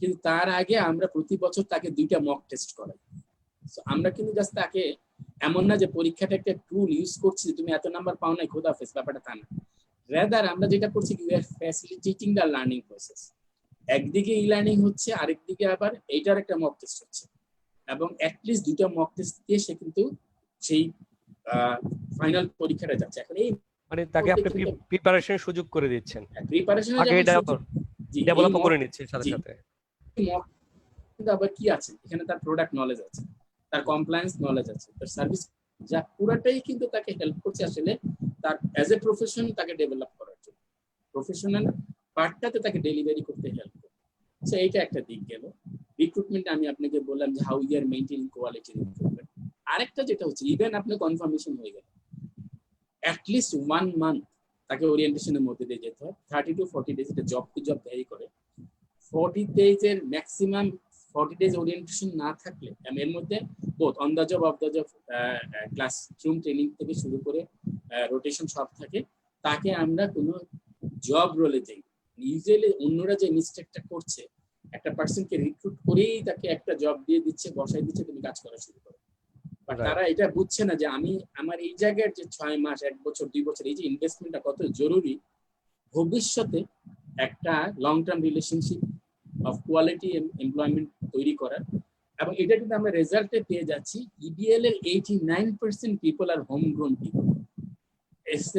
[SPEAKER 3] কিন্তু তার আগে আমরা প্রতি বছর তাকে 2টা মক টেস্ট করাই। আমরা কিন্তু জাস্ট তাকে এমন না যে পরীক্ষাটা একটা টুল ইউজ করছি, তুমি এত নাম্বার পাও নাই খোদাফেজ, ব্যাপারটা তা না। রাদার আমরা যেটা করছি কি, we are facilitating the learning process. একদিকে ই লার্নিং হচ্ছে, আরেকদিকে আবার এইটার একটা মক টেস্ট হচ্ছে, এবং অ্যাটলিস্ট 2টা মক টেস্ট দিয়ে সে কিন্তু সেই ফাইনাল পরীক্ষাটা যাচ্ছে। এখন এই
[SPEAKER 2] মানে তাকে আপনি প্রিপারেশনের সুযোগ করে দিচ্ছেন,
[SPEAKER 3] প্রিপারেশন
[SPEAKER 2] আগে ডেভেলপ করে নিচ্ছে সাথে সাথে।
[SPEAKER 3] আবার কি আছে এখানে, তার প্রোডাক্ট নলেজ আছে, তার কমপ্লায়েন্স নলেজ আছে, তার সার্ভিস, যা পুরাটাই কিন্তু তাকে হেল্প করছে আসলে তার অ্যাজ এ প্রফেশন তাকে ডেভেলপ করার জন্য, প্রফেশনাল পার্টটাতে তাকে ডেলিভারি করতে হেল্প করে। সো এইটা একটা দিক গেল। রিক্রুটমেন্ট আমি আপনাকে বললাম যে how you are maintaining quality recruitment. আরেকটা যেটা হচ্ছে, ইভেন আপনি কনফার্মেশন হয়ে গেল, অ্যাটলিস্ট 1 মান্থ তাকে ওরিয়েন্টেশনের মধ্যে দিয়ে যেতে হয়। 30 to 40 ডেজ, এটা জব টু জব ভ্যারি করে। 40 ডেজের ম্যাক্সিমাম 40 ডেজ ওরিয়েন্টেশন না থাকলে, এর মধ্যে both on the job, of the job, classroom training থেকে শুরু করে রোটেশন সব থাকে, তাকে আমরা কোনো জব রোলে যাই। ইউজুয়ালি অন্যরা যে মিস্টেকটা করছে, একটা পার্সনকে রিক্রুট করেই তাকে একটা জব দিয়ে দিচ্ছে, বসাই দিচ্ছে, তুমি কাজ করা শুরু করো। বাট তারা এটা বুঝছে না যে আমি আমার এই জায়গার যে 6 মাস, 1 বছর, 2 বছর এই যে ইনভেস্টমেন্টটা কত জরুরি ভবিষ্যতে একটা long term relationship of quality employment তৈরি করার। এবং এটা কিন্তু আমরা রেজাল্টে পেয়ে যাচ্ছি, ইবিএল এর 89% people are home grown people. it's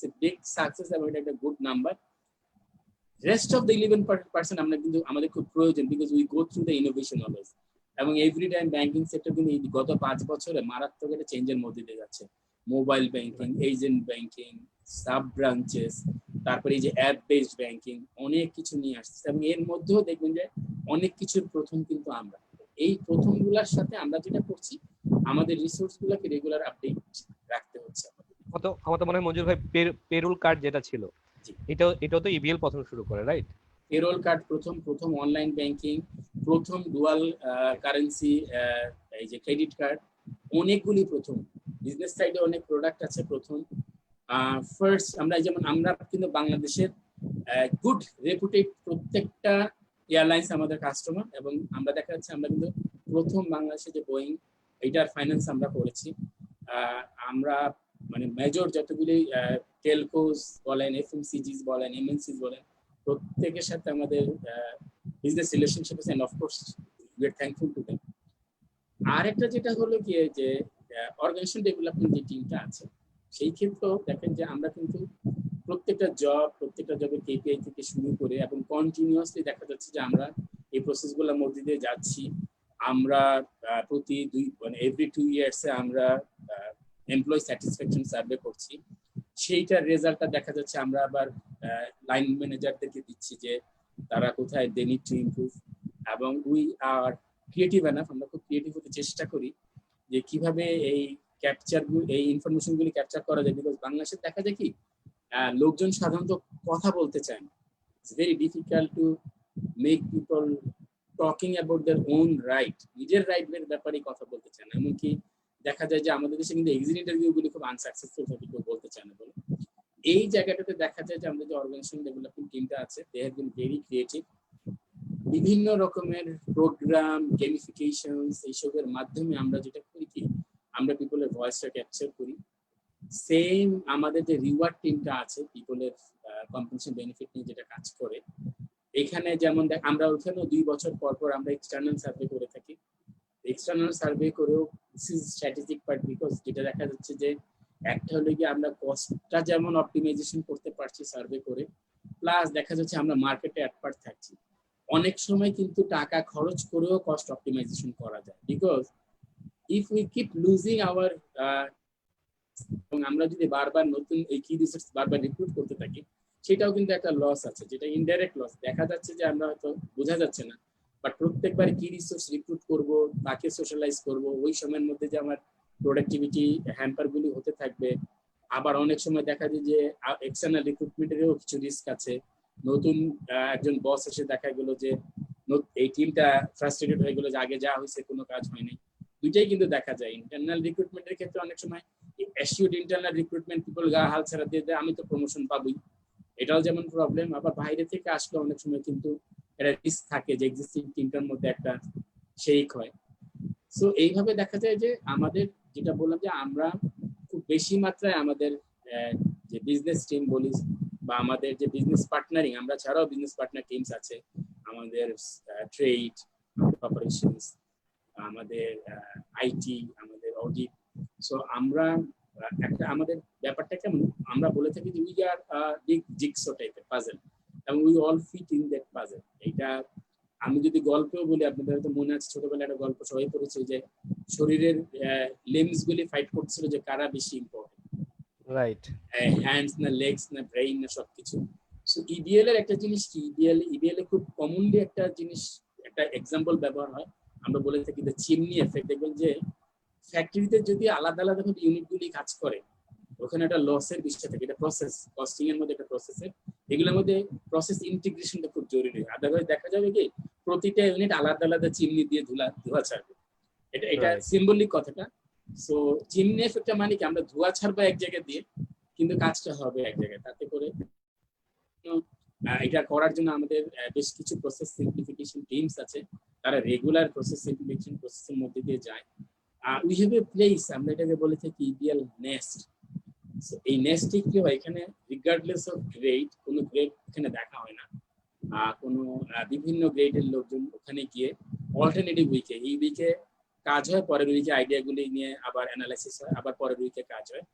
[SPEAKER 3] a big success এবং এটা একটা good number. Rest of the 11% আমরা কিন্তু আমাদের খুব প্রয়োজন, because we go through the innovation always. এবং এভরি টাইম ব্যাংকিং সেক্টর কিন্তু গত 5 বছরে মারাত্মক একটা চেঞ্জের মধ্যে দিয়ে যাচ্ছে। Mobile banking, agent banking, sub branches, তারপরে এই যে অ্যাপ বেসড ব্যাংকিং, অনেক কিছু নিয়ে আসছে। এবং এর মধ্যেও দেখবেন যে অনেক কিছুর প্রথম কিন্তু আমরা, এই প্রথমগুলোর সাথে আমরা যেটা করছি, আমাদের রিসোর্স গুলোকে রেগুলার আপডেট রাখতে হচ্ছে।
[SPEAKER 2] আমার তো মনে হয় মঞ্জুর ভাই পেরোল কার্ড যেটা ছিল, এটাও তো ইবিএল প্রথম শুরু করে, রাইট?
[SPEAKER 3] পেরোল কার্ড প্রথম অনলাইন ব্যাংকিং, প্রথম ডুয়াল কারেন্সি, এই যে ক্রেডিট কার্ড, অনেকগুলি প্রথম। বিজনেস সাইডে অনেক প্রোডাক্ট আছে প্রথম। ফার্স্ট আমরা যেমন আমরা কিন্তু বাংলাদেশের গুড রেপুটেড প্রত্যেকটা এয়ারলাইন্স আমাদের কাস্টমার, এবং আমরা দেখা যাচ্ছে আমরা কিন্তু প্রথম বাংলাদেশে যে বোয়িং, এইটার ফাইন্যান্স আমরা করেছি। আমরা মানে মেজর যতগুলি টেলকোস বলেন, এফএমসিজিস বলেন, এমএনসিস বলেন, প্রত্যেকের সাথে আমাদের বিজনেস রিলেশনশিপ আছে, and of course we are thankful to them. আর একটা যেটা হলো কি, যে অর্গানাইজেশন ডেভেলপমেন্ট যে টিমটা আছে, সেই ক্ষেত্রেও দেখেন যে আমরা কিন্তু প্রত্যেকটা জবের কেপিআই থেকে শুরু করে এবং কন্টিনিউয়াসলি দেখা যাচ্ছে যে আমরা এই প্রসেসগুলোর মধ্যে দিয়ে যাচ্ছি। আমরা প্রতি এভরি 2 ইয়ার্সে আমরা এমপ্লয়ি স্যাটিসফ্যাকশন সার্ভে করছি। সেইটার রেজাল্টটা দেখা যাচ্ছে আমরা আবার লাইন ম্যানেজারদেরকে দিচ্ছি যে তারা কোথায় দে নিড টু ইমপ্রুভ। এবং উই আর ক্রিয়েটিভ এনাফ, আমরা খুব ক্রিয়েটিভ হতে চেষ্টা করি যে কিভাবে এই এই ইনফরমেশনগুলি ক্যাপচার করা যায়। বিকজ বাংলাদেশে দেখা যায় কি, লোকজন সাধারণত কথা বলতে চায় না। It's very difficult to make people talking about their own right, নিজের রাইটের ব্যাপারে কথা বলতে চায় না। এমনকি দেখা যায় যে আমাদের দেশে কিন্তু এক্সিট ইন্টারভিউ গুলি খুব আনসাকসেসফুল থাকে, কেউ বলতে চায় না বলে। এই জায়গাটাতে দেখা যায় যে আমাদের যে অর্গানাইজেশন ডেভেলপমেন্ট টিমটা আছে, they have been very creative. বিভিন্ন রকমের প্রোগ্রাম, গেমিফিকেশনস, এইসবের মাধ্যমে আমরা যেটা করি, আমরা পিপলের ভয়েসটা ক্যাপচার করি। সেম আমাদের যে রিওয়ার্ড টিমটা আছে পিপলের কম্পেনসেশন বেনিফিট নিয়ে যেটা কাজ করে, এখানে যেমন আমরা ওখানেও 2 বছর পর পর আমরা এক্সটার্নাল সার্ভে করে থাকি। এক্সটার্নাল সার্ভে করেও this is strategic part, because যেটা দেখা যাচ্ছে যে একটা হলো গিয়ে আমরা কস্টটা যেমন অপটিমাইজেশন করতে পারছি সার্ভে করে, প্লাস দেখা যাচ্ছে আমরা মার্কেটে অ্যাডপার্ট থাকছি। অনেক সময় কিন্তু টাকা খরচ করেও কস্ট অপটিমাইজেশন করা যায়, because if we keep losing our, এবং আমরা যদি বারবার নতুন এই কি রিসোর্স বারবার রিক্রুট করতে থাকি, সেটাও কিন্তু একটা লস আছে, যেটা ইনডাইরেক্ট লস। দেখা যাচ্ছে যে আমরা হয়তো বোঝা যাচ্ছে না, বাট প্রত্যেকবার কি রিসোর্স রিক্রুট করব, তাকে সোশ্যালাইজ করব, ওই সময়ের মধ্যে যে আমার প্রোডাক্টিভিটি হ্যাম্পার গুলি হতে থাকবে। আবার অনেক সময় দেখা যায় যে এক্সটার্নাল রিক্রুটমেন্টেরও কিছু রিস্ক আছে। নতুন একজন বস এসে দেখা গেল যে এই টিমটা ফ্রাস্ট্রেটেড হয়ে গেল যে আগে যা হয়েছে কোনো কাজ হয়নি। দুইটাই কিন্তু দেখা যায়। ইন্টারনাল রিক্রুটমেন্টের ক্ষেত্রে অনেক সময় অ্যাসিউড ইন্টারনাল রিক্রুটমেন্ট পিপল গা হাল ছাড়া দিয়ে দেয়, আমি তো প্রমোশন পাবই, এটাও যেমন প্রবলেম। আবার বাইরে থেকে আসলে অনেক সময় কিন্তু একটা রিস্ক থাকে যে এক্সিস্টিং টিমটার মধ্যে একটা শেক হয়। সো এইভাবে দেখা যায় যে আমাদের যেটা বললাম যে আমরা খুব বেশি মাত্রায় আমাদের যে বিজনেস টিম বলি বা আমাদের যে বিজনেস পার্টনারিং, আমরা ছাড়াও বিজনেস পার্টনার টিমস আছে, আমাদের ট্রেড, অপারেশনস, আমাদের আইটি, আমাদের অডিট। সো আমরা একটা আমাদের ব্যাপারটা কেমন, আমরা বলে থাকি যে উই আর বিগ জিগসো টাইপের পাজল, এবং we all fit in that puzzle. এটা আমি যদি গল্পেও বলি, আপনাদের হয়তো মনে আছে ছোটবেলায় একটা গল্প সবাই পড়েছে যে শরীরের লিমস গুলি ফাইট করছিল যে কারা বেশি ইম্পর্টেন্ট,
[SPEAKER 2] রাইট,
[SPEAKER 3] হ্যান্ডস না লেগস না ব্রেইন না সবকিছু। সো ইবিএল এর একটা জিনিস কি, ইবিএল এ খুব কমনলি একটা জিনিস, একটা এক্সাম্পল ব্যবহার হয়, আমরা বলে থাকি যে চিমনি এফেক্ট। দেখবেন যে ফ্যাক্টরিতে যদি আলাদা আলাদা ভাবে ইউনিটগুলি কাজ করে, ওখানে একটা লসের বিষয় থাকে, এটা প্রসেস কস্টিং এর মধ্যে একটা প্রসেসের, এগুলোর মধ্যে প্রসেস ইন্টিগ্রেশনটা খুব জরুরি। আদারওয়াইজ দেখা যাবে কি প্রতিটা ইউনিট আলাদা আলাদা চিমনি দিয়ে ধোয়া ছাড়বে। এটা সিম্বলিক কথাটা। সো চিমনি এফেক্টটা মানে কি, আমরা ধোয়া ছাড়বো এক জায়গায় দিয়ে, কিন্তু কাজটা হবে এক জায়গায়। তাতে করে এটা করার জন্য আমাদের বেশ কিছু প্রসেস সিম্পলিফিকেশন টিমস আছে, তারা রেগুলার প্রসেস সিম্পলিফিকেশন প্রসেসের মধ্যে দিয়ে যায়। উই হ্যাভ এ প্লেস, আমরা এটাকে বলে থাকি ইবিএল নেস্ট। এই নেস্টে কি হয়, এখানে রিগার্ডলেস অফ গ্রেড, কোনো গ্রেড এখানে দেখা হয় না, কোনো বিভিন্ন গ্রেডের লোকজন ওখানে গিয়ে অল্টারনেটিভ উইকে, এই উইকে কাজ হয়, পরের উইকে আইডিয়াগুলি নিয়ে আবার অ্যানালাইসিস হয়, আবার পরের উইকে কাজ হয়।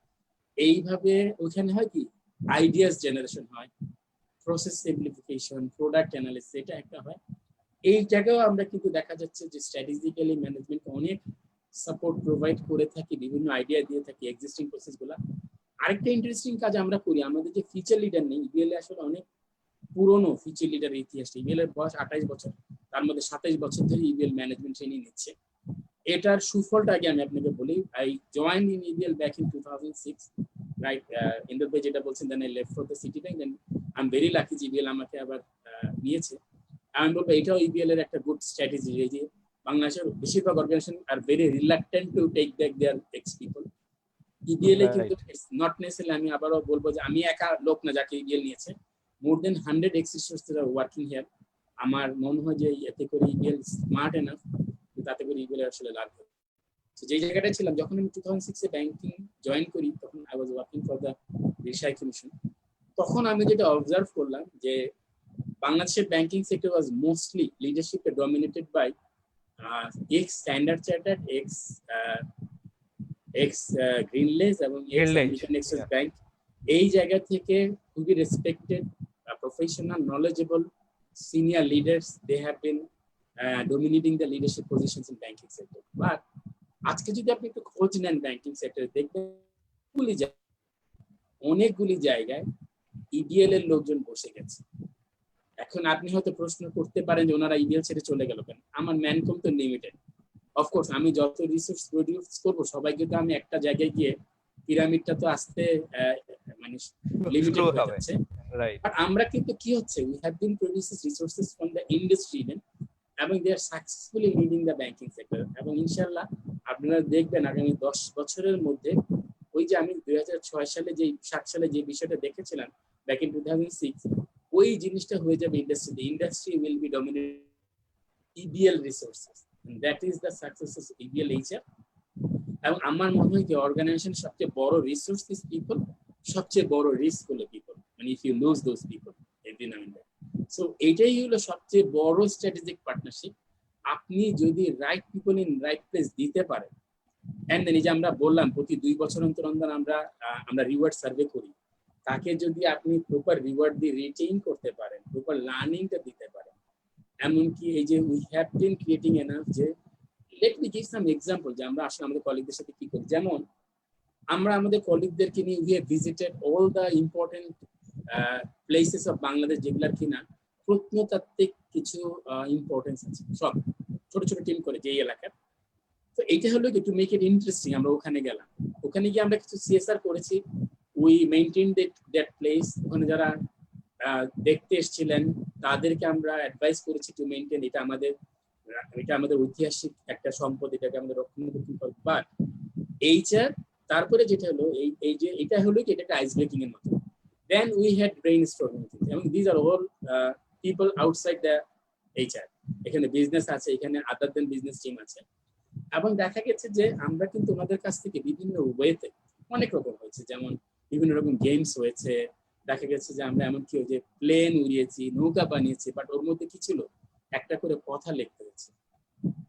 [SPEAKER 3] এইভাবে ওখানে হয় কি আইডিয়াস জেনারেশন হয়, প্রসেস সিম্পলিফিকেশন, প্রোডাক্ট অ্যানালিসিস, এটা একটা হয়। এই জায়গায়ও আমরা কিন্তু দেখা যাচ্ছে যে স্ট্র্যাটেজিক্যালি ম্যানেজমেন্ট অনেক সাপোর্ট প্রোভাইড করে থাকি, বিভিন্ন আইডিয়া দিয়ে থাকি এক্সিস্টিং প্রসেস গুলা। আরেকটা ইন্টারেস্টিং কাজ আমরা করি, আমাদের যে ফিচার লিডার নেই, ইবিএল আসলে অনেক পুরনো ফিচার লিডারের ইতিহাস। ইবিএল এর বয়স 28 বছর, তার মধ্যে 27 বছর ধরে ইবিএল ম্যানেজমেন্ট ট্রেনিং নিচ্ছে। এটার সুফলটা আগে আমি আপনাকে বলি। I join in EBL back in 2006, right. Indur ভাই যেটা বলছেন, then I left for the city bank, then I am very lucky EBL আমাকে আবার নিয়েছে। আমি বলবো এটাও ইবিএল এর একটা গুড স্ট্র্যাটেজি, এই যে বাংলাদেশের বেশিরভাগ organisation are very reluctant to take back their ex people. EBL এ কিন্তু নট নেসেসারি, আমি আবারও বলবো যে আমি একা লোক না যাকে ইবিএল নিয়েছে, মোর দেন 100 x resources are working here. আমার মনে হয় যে এতে করে ইবিএল স্মার্ট এনাফ, তাতে করে ইবিএল আসলে লাভ হবে। যে জায়গাটায় ছিলাম যখন আমি 2006 এ ব্যাংকিং জয়েন করি, তখন I was working for the রিসাই কমিশন। তখন আমি যেটা অবজার্ভ করলাম যে বাংলাদেশের ব্যাংকিং সেক্টর ওয়াজ মোস্টলি লিডারশিপে dominated by ex Standard Chartered, ex Grindlays এবং এক্স আমেরিকান এক্সেস ব্যাংক। এই জায়গা থেকে খুবই respected professional knowledgeable senior leaders, they have been dominating the leadership positions in banking sector. But আজকে যদি আপনি একটু খোঁজ নেন ব্যাংকিং সেক্টরে, দেখবেন অনেকগুলি জায়গায় ইবিএল এর লোকজন বসে গেছে। এখন আপনি হয়তো প্রশ্ন করতে পারেন যে ওনারা ইবিএল ছেড়ে চলে গেল কেন? আমার ম্যানকম তো লিমিটেড। অফকোর্স আমি যত রিসোর্স প্রডিউস করবো সবাইকে তো আমি একটা জায়গায় গিয়ে পিরামিডটা তো আসতে মানে লিমিটেড হয়ে যাচ্ছে। বাট আমরা কিন্তু কি হচ্ছে, we have been producing resources from the industry এবং they are successfully leading the banking sector. এবং ইনশাআল্লাহ আপনারা দেখবেন আগামী 10 বছরের মধ্যে ওই যে আমি 2006 সালে যে 7 সালে যে বিষয়টা দেখেছিলাম ব্যাক ইন 2006, ওই জিনিসটা হয়ে যাবে industry. Industry will be dominated EBL resources, and that is the success of EBL HR. এবং আমার মনে হয় যে অর্গানাইজেশন সবচেয়ে বড় রিসোর্স ইজ পিপল, সবচেয়ে বড় রিস্ক হলো পিপল, মানে if you lose those people every now and then. So এটাই হলো সবচেয়ে বড় স্ট্র্যাটেজিক পার্টনারশিপ। আপনি যদি right people in right place দিতে পারেন, এন্ড দেন এই যে আমরা বললাম প্রতি 2 বছর অন্তর অন্তর আমরা রিওয়ার্ড সার্ভে করি, তাকে যদি আপনি প্রপার রিওয়ার্ড দিয়ে রিটেইন করতে পারেন, প্রপার লার্নিংটা দিতে পারেন, এমনকি এই যে we have been creating enough যে let me give some example যে আমরা আসলে আমাদের কলিগদের সাথে কি করি। যেমন আমরা আমাদের কলিগদেরকে নিয়ে we have visited all the important places of Bangladesh, যেগুলার কিনা প্রত্নতাত্ত্বিক কিছু ইম্পর্টেন্স আছে, সব ছোট ছোট টিম করে যে এলাকার। তো এইটা হলো কি টু মেক ইট ইন্টারেস্টিং, আমরা ওখানে গেলাম, ওখানে গিয়ে আমরা কিছু সিএসআর করেছি, উই মেইনটেইন দ্যাট প্লেস। ওখানে যারা দেখতে এসেছিলেন তাদেরকে আমরা অ্যাডভাইস করেছি টু মেইনটেইন, এটা আমাদের ঐতিহাসিক একটা সম্পদ, এটাকে আমাদের রক্ষণাবেক্ষণ করতে। বাট এইচআর তারপরে যেটা হলো এই যে এটা হলো কি এটা একটা আইস ব্রেকিং এর মতো। দেন উই হ্যাড ব্রেইনস্টর্মিং, এবং these are all people outside the HR. এখানে বিজনেস আছে, এখানে আদার দেন বিজনেস টিম আছে, এবং দেখা গেছে যে আমরা কিন্তু ওনাদের কাছ থেকে বিভিন্ন ওয়েতে অনেক রকম হয়েছে, যেমন বিভিন্ন রকম গেমস হয়েছে, দেখা গেছে যে আমরা এমনকি ওই যে প্লেন উড়িয়েছি, নৌকা বানিয়েছি, বাট ওর মধ্যে কি ছিল, একটা করে কথা লিখতে হয়েছে,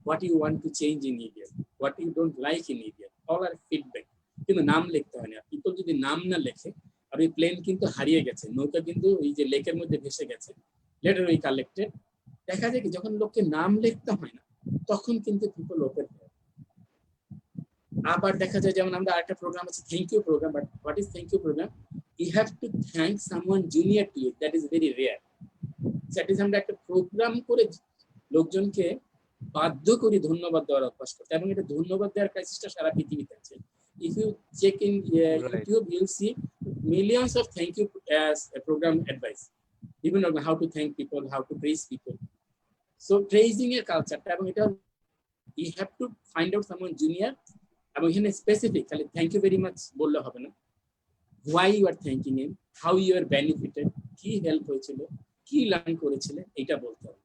[SPEAKER 3] what you want to change in India, what you don't like in India, all are feedback. কিন্তু নাম লিখতে হয় না, পিপল যদি নাম না লেখে, আর ওই প্লেন কিন্তু হারিয়ে গেছে, নৌকা কিন্তু ওই যে লেকের মধ্যে ভেসে গেছে, লেটার ওই কালেক্টেড। দেখা যায় কি যখন লোককে নাম লিখতে হয় না, তখন কিন্তু পিপল ওপেন হয়। আবার দেখা যায় যেমন আমরা আরেকটা প্রোগ্রাম আছে thank you program, but what is thank you program, you have to thank someone junior to you, that is very rare. That is আমরা একটা প্রোগ্রাম করে লোকজনকে বাধ্য করি ধন্যবাদ দেওয়ার অভ্যাস করতে, এবং এটা ধন্যবাদ দেওয়ার ক্রাইসিসটা সারা পৃথিবীতে আছে। If you check in YouTube, you will see millions of thank you program advice, বিভিন্ন রকম how to thank people, how to praise people. So praising এর কালচারটা, এবং এটা you have to find out someone junior, এবং এখানে স্পেসিফিক খালি থ্যাংক ইউ ভেরি মাচ বললে হবে না, why you are thanking him, how you are benefited, কি হেল্প হয়েছিল, কি লার্ন করেছিলেন, এটা বলতে হবে।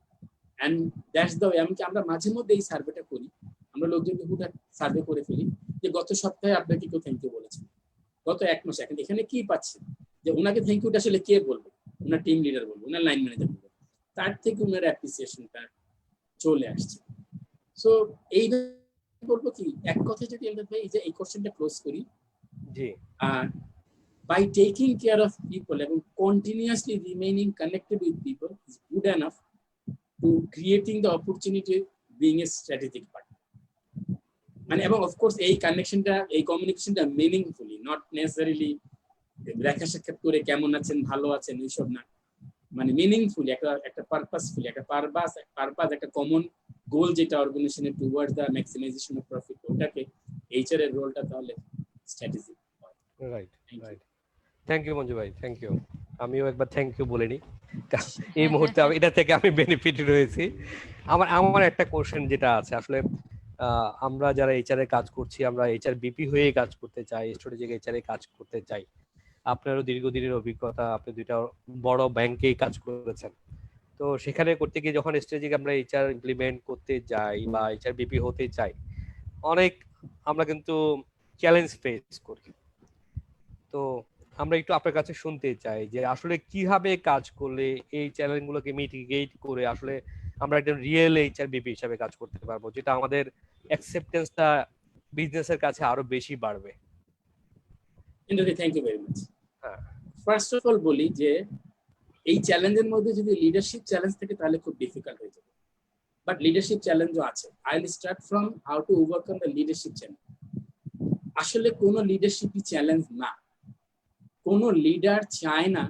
[SPEAKER 3] And that's the way. এমনকি আমরা মাঝে মধ্যে এই সার্ভেটা করি, আমরা লোকজনকে হুটহাট সার্ভে করে ফেলি যে গত সপ্তাহে আপনাকে কেউ থ্যাংক ইউ বলেছেন, গত 1 মাস। এখন এখানে কি পাচ্ছে যে ওনাকে থ্যাংক ইউটা আসলে কে বলবে, ওনার টিম লিডার বলবে, ওনার লাইন ম্যানেজার বলবে, তার থেকে ওনার অ্যাপ্রিসিয়েশনটা চলে আসছে। সো এই বলবো কি, এক কথা যদি আমরা এই কোশ্চেনটা ক্লোজ করি,
[SPEAKER 2] জি,
[SPEAKER 3] by taking care of people and continuously remaining connected with people is good enough to creating the opportunity being a strategic partner. And of course এই কানেকশনটা, এই কমিউনিকেশনটা মিনিংফুলি, নট নেসেসারিলি দেখা সাক্ষাৎ করে কেমন আছেন, ভালো আছেন, এইসব না, মানে মিনিংফুলি একটা পারপাসফুলি, একটা পারপাস, একটা কমন গোল যেটা অর্গানাইজেশনের towards the maximization of profit, ওটাকে এইচআর এর রোলটা তাহলে strategy.
[SPEAKER 2] Right right. Thank you Manju ভাই, থ্যাংক ইউ। আমিও একবার থ্যাংক ইউ বলে নিই, এই মুহূর্তে এটা থেকে আমি বেনিফিট রয়েছি। আমার একটা কোশ্চেন যেটা আছে, আসলে আমরা যারা এইচআর এ কাজ করছি, আমরা এইচআর বিপি হয়ে কাজ করতে চাই, স্ট্র্যাটেজিক এইচআর এ কাজ করতে চাই। আপনারও দীর্ঘদিনের অভিজ্ঞতা, আপনি 2টা বড় ব্যাংকে কাজ করেছেন, তো সেখানে করতে গিয়ে যখন স্ট্র্যাটেজিক আমরা এইচআর ইমপ্লিমেন্ট করতে যাই বা এইচআর বিপি হতে চাই, অনেক আমরা কিন্তু চ্যালেঞ্জ ফেস করি। তো আমরা একটু আপনার কাছে শুনতে চাই যে আসলে কিভাবে কাজ করলে এই চ্যালেঞ্জগুলোকে মিটিগেট করে আসলে আমরা একদম রিয়েল এইচআর বিপি হিসেবে কাজ করতে পারবো, যেটা আমাদের অ্যাকসেপ্টেন্সটা বিজনেসের কাছে আরো বেশি বাড়বে।
[SPEAKER 3] Thank you very much. First of all বলি যে এই চ্যালেঞ্জের মধ্যে যদি লিডারশিপ চ্যালেঞ্জ থাকে তাহলে খুব ডিফিকাল্ট হয়ে যাবে, বাট লিডারশিপ চ্যালেঞ্জও আছে। I will start from how to overcome the leadership challenge. আসলে কোনো লিডারশিপই চ্যালেঞ্জ না, কোনো লিডার চায় না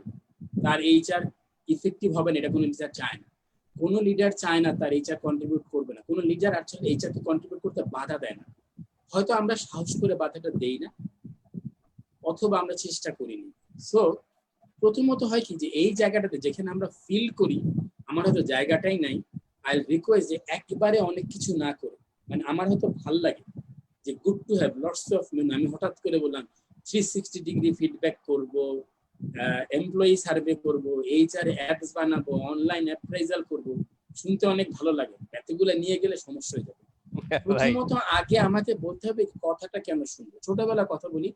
[SPEAKER 3] তার এইচআর ইফেক্টিভ হবে না, এটা কোনো লিডার চায় না। কোনো লিডার চায় না তার এইচআর কন্ট্রিবিউট করবে না, কোনো লিডার আসলে এইচআরকে কন্ট্রিবিউট করতে বাধা দেয় না। হয়তো আমরা সাহস করে বাধাটা দেই না, অথবা আমরা চেষ্টা করিনি। সো প্রথমত হয় কি যে এই জায়গাটাতে যেখানে আমরা ফিল করি আমার হয়তো জায়গাটাই নাই, আই রিকোয়েস্ট যে একেবারে অনেক কিছু না করে, মানে আমার হয়তো ভাল লাগে যে good to have lots of, আমি হঠাৎ করে বললাম 360 ডিগ্রি ফিডব্যাক করব, এমপ্লয়ি সার্ভে করব, এইচআর অ্যাপস বানাবো, অনলাইন অ্যাপ্রাইজাল করব, শুনতে অনেক ভালো লাগে। এতগুলো নিয়ে গেলে সমস্যা হয়ে যাবে।
[SPEAKER 2] রাইট।
[SPEAKER 3] প্রথমত আগে আমাকে বলতে হবে কথাটা কেন শুনবো। ছোটবেলা কথা বলি,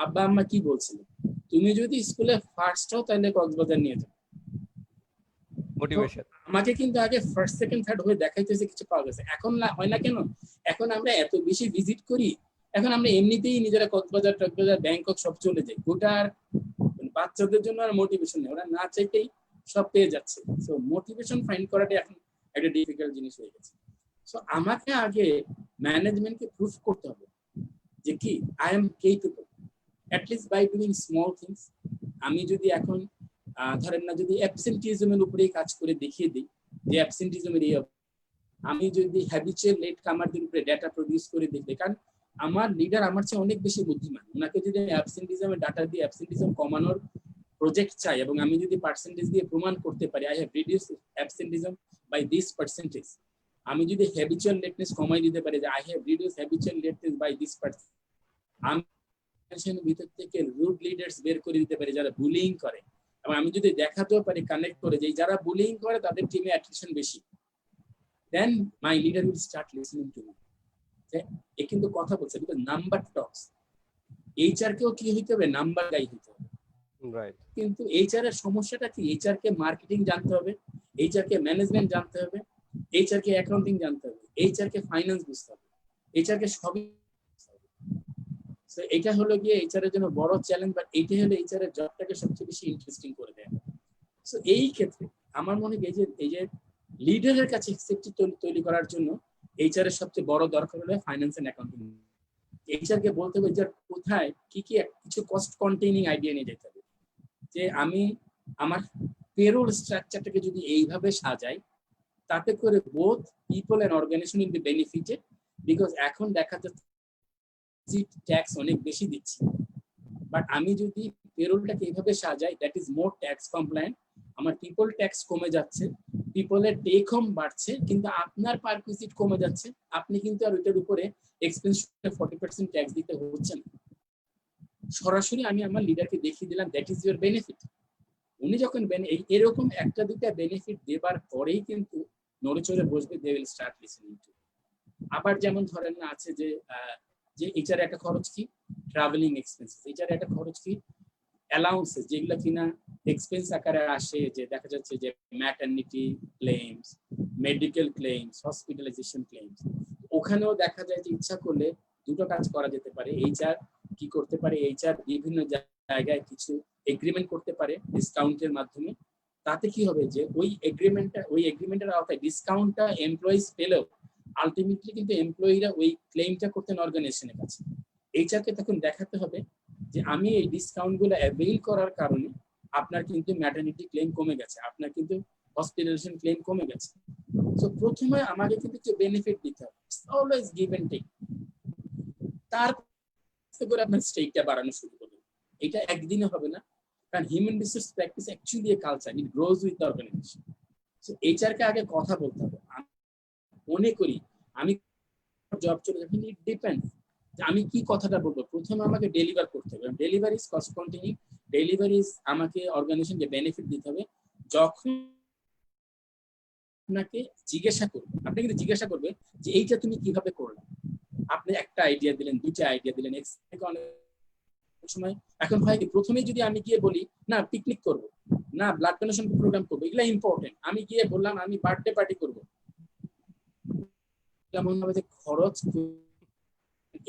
[SPEAKER 3] আব্বা আম্মা কি বলছিলেন, তুমি যদি স্কুলে ফার্স্ট হও তাহলে কক্সবাজার নিয়ে যাও। তো
[SPEAKER 2] মোটিভেশন।
[SPEAKER 3] আমাকে কিন্তু আগে ফার্স্ট সেকেন্ড থার্ড হয়ে দেখাইতেছে কিছু পাওয়া গেছে। এখন না হয় না কেন, এখন আমরা এত বেশি ভিজিট করি, এখন আমরা এমনিতেই নিজেরা কক্সবাজার টকবাজার ব্যাংকক সব চলে যাই। গোটার বাচ্চাদের জন্য আর মোটিভেশন নেই, ওরা না চাইতেই সব পেয়ে যাচ্ছে। সো মোটিভেশন ফাইন্ড করাটা এখন একটা ডিফিকাল্ট জিনিস হয়ে গেছে। সো আমাকে আগে ম্যানেজমেন্টকে প্রুফ করতে হবে যে কি I am capable, at least by doing small things. আমি যদি এখন ধরেন না, যদি অ্যাবসেন্টিজমের উপরেই কাজ করে দেখিয়ে দিই যে অ্যাবসেন্টিজমের এই, আমি যদি হ্যাবিচুয়াল লেট কামারদের উপরে ডেটা প্রডিউস করে দেখি, কারণ আমার লিডার আমার চেয়ে অনেক বেশি বুদ্ধিমান, ওনাকে যদি আমি অ্যাবসেন্টিজমের ডাটা দিয়ে অ্যাবসেন্টিজম কমানোর প্রজেক্ট চাই এবং আমি যদি পার্সেন্টেজ দিয়ে প্রমাণ করতে পারি I have reduce absenteeism by this percentage, আমি যদি হ্যাবিচুয়াল লেটনেস কমাই দিতে পারি যে I have reduce habitual lateness by this percent, আমি ভিতর থেকে রুড লিডার্স বের করে দিতে পারি যারা বুলিং করে, এবং আমি যদি দেখাতেও পারি কানেক্ট করে যে যারা বুলিং করে তাদের টিমে অ্যাট্রিশন বেশি, then my leader will start listening to me. এ কিন্তু কথা বলছে, বিকজ নাম্বার টক্স। এইচআর কেও কি হইতে হবে, নাম্বার গাই হইতে হবে।
[SPEAKER 2] রাইট।
[SPEAKER 3] কিন্তু এইচআর এর সমস্যাটা কি, এইচআর কে মার্কেটিং জানতে হবে, এইচআর কে ম্যানেজমেন্ট জানতে হবে, এইচআর কে অ্যাকাউন্টিং জানতে হবে, এইচআর কে ফাইন্যান্স বুঝতে হবে, এইচআর কে সবই। সো এটা হলো গিয়ে এইচআর এর জন্য বড় চ্যালেঞ্জ, বাট এইটা হলো এইচআর এর জবটাকে সবচেয়ে বেশি ইন্টারেস্টিং করে দেয়। সো এই ক্ষেত্রে আমার মনে হয় এই যে লিডারের কাছে এক্সেপ্ট তৈরি করার জন্য এইচআর এর সবচেয়ে বড় দরকার হলো ফাইন্যান্স এন্ড অ্যাকাউন্টিং। এইচআর কে বলতে হবে যে কোথায় কি কি কিছু কস্ট কন্টেইনিং আইডিয়া নিয়ে যেতে হবে, যে আমি আমার পেরোল স্ট্রাকচারটাকে যদি এইভাবে সাজাই তাতে করে both people and organization will be benefited, because এখন দেখা যাচ্ছে ট্যাক্স অনেক বেশি দিচ্ছি, বাট আমি যদি পেরোলটাকে এইভাবে সাজাই that is more tax compliant, আমার পিপল ট্যাক্স কমে যাচ্ছে, পিপলের টেক হোম বাড়ছে, কিন্তু আপনার পারকুইজিট কমে যাচ্ছে, আপনি কিন্তু আর ওইটার উপরে এক্সপেন্স 40% ট্যাক্স দিতে হচ্ছে না। সরাসরি আমি আমার লিডারকে দেখিয়ে দিলাম দ্যাট ইজ ইউর বেনিফিট। উনি যখন এরকম একটা দুটা বেনিফিট দেবার পরেই কিন্তু নড়ে চড়ে বসবে, they will start listening to. আবার যেমন ধরেন না আছে যে এইচআর একটা খরচ কি, ট্রাভেলিং এক্সপেন্সেস, এইচআর একটা খরচ কি, অ্যালাউন্সেস, যেগুলো কিনা এক্সপেন্স আকারে আসে, যে দেখা যাচ্ছে যে maternity claims, medical claims, hospitalisation claims, ওখানেও দেখা যায় যে ইচ্ছা করলে দুটো কাজ করা যেতে পারে। এইচআর কি করতে পারে, এইচআর বিভিন্ন জায়গায় কিছু এগ্রিমেন্ট করতে পারে ডিসকাউন্টের মাধ্যমে। তাতে কি হবে যে ওই এগ্রিমেন্টের আওতায় ডিসকাউন্টটা এমপ্লয়িজ পেলেও আলটিমেটলি কিন্তু এমপ্লয়িরা ওই ক্লেমটা করতেন অর্গানাইজেশনের কাছে। এইচআরকে তখন দেখাতে হবে যে আমি এই ডিসকাউন্ট গুলো অ্যাভেইল করার কারণে আপনার কিন্তু ম্যাটারনিটি ক্লেম কমে গেছে, আপনার কিন্তু হসপিটালাইজেশন ক্লেম কমে গেছে। সো প্রথমে আমাকে কিন্তু কিছু বেনিফিট দিতে হবে, অলওয়েজ গিভ এন্ড টেক, তারপরে আপনার স্টেকটা বাড়ানো শুরু করবেন। এটা একদিনে হবে না, কারণ human resource practice actually a culture, it grows with the organisation. So HR কে আগে কথা বলতে হবে। মনে করি আমি জব চলে যাবেন, ইট ডিপেন্ডস আমি কি কথাটা বলবো। প্রথমে আমাকে ডেলিভার করতে হবে, delivery is cost continue, delivery is আমাকে অর্গানাইজেশনকে বেনিফিট দিতে হবে। যখন আপনাকে জিজ্ঞাসা করবে, আপনি কিন্তু জিজ্ঞাসা করবে যে এইটা তুমি কিভাবে করলে, আপনি একটা আইডিয়া দিলেন, দুইটা আইডিয়া দিলেন, অনেক সময় এখন হয় কি, প্রথমেই যদি আমি গিয়ে বলি না পিকনিক করবো, না ব্লাড ডোনেশন প্রোগ্রাম করবো, এগুলা ইম্পর্টেন্ট, আমি গিয়ে বললাম আমি বার্থডে পার্টি করবো, কেমন হবে যে খরচ,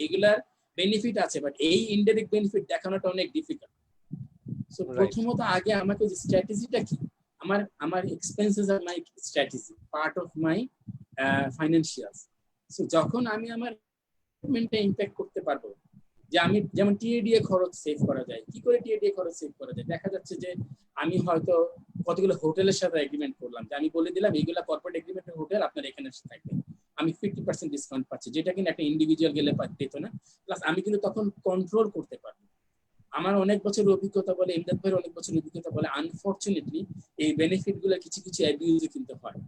[SPEAKER 3] এগুলার বেনিফিট আছে বাট এই ইনডাইরেক্ট বেনিফিট দেখানোটা অনেক ডিফিকাল্ট। সো প্রথমত আগে আমাকে যে স্ট্র্যাটেজিটা কি, আমার এক্সপেন্সেস আর my strategy part of my financials. So যখন আমি আমার পেমেন্টে ইমপ্যাক্ট করতে পারবো, যে আমি যেমন টিএডিএ খরচ সেভ করা যায়, কি করে টিএডিএ খরচ সেভ করা যায়, দেখা যাচ্ছে যে আমি হয়তো কতগুলো হোটেলের সাথে এগ্রিমেন্ট করলাম, যে আমি বলে দিলাম এইগুলা কর্পোরেট এগ্রিমেন্টের হোটেল আপনার এখানে থাকবে, আমি 50% ডিসকাউন্ট পাচ্ছি, যেটা কিন্তু একটা ইন্ডিভিজুয়াল গেলে পেত না। প্লাস আমি কিন্তু তখন কন্ট্রোল করতে পারবো। আমার অনেক বছর অভিজ্ঞতা বলে, ইমদাদ ভাইয়ের অনেক বছর অভিজ্ঞতা বলে, আনফরচুনেটলি এই বেনিফিট গুলো কিছু কিছু অ্যাবিউজ কিন্তু হয়।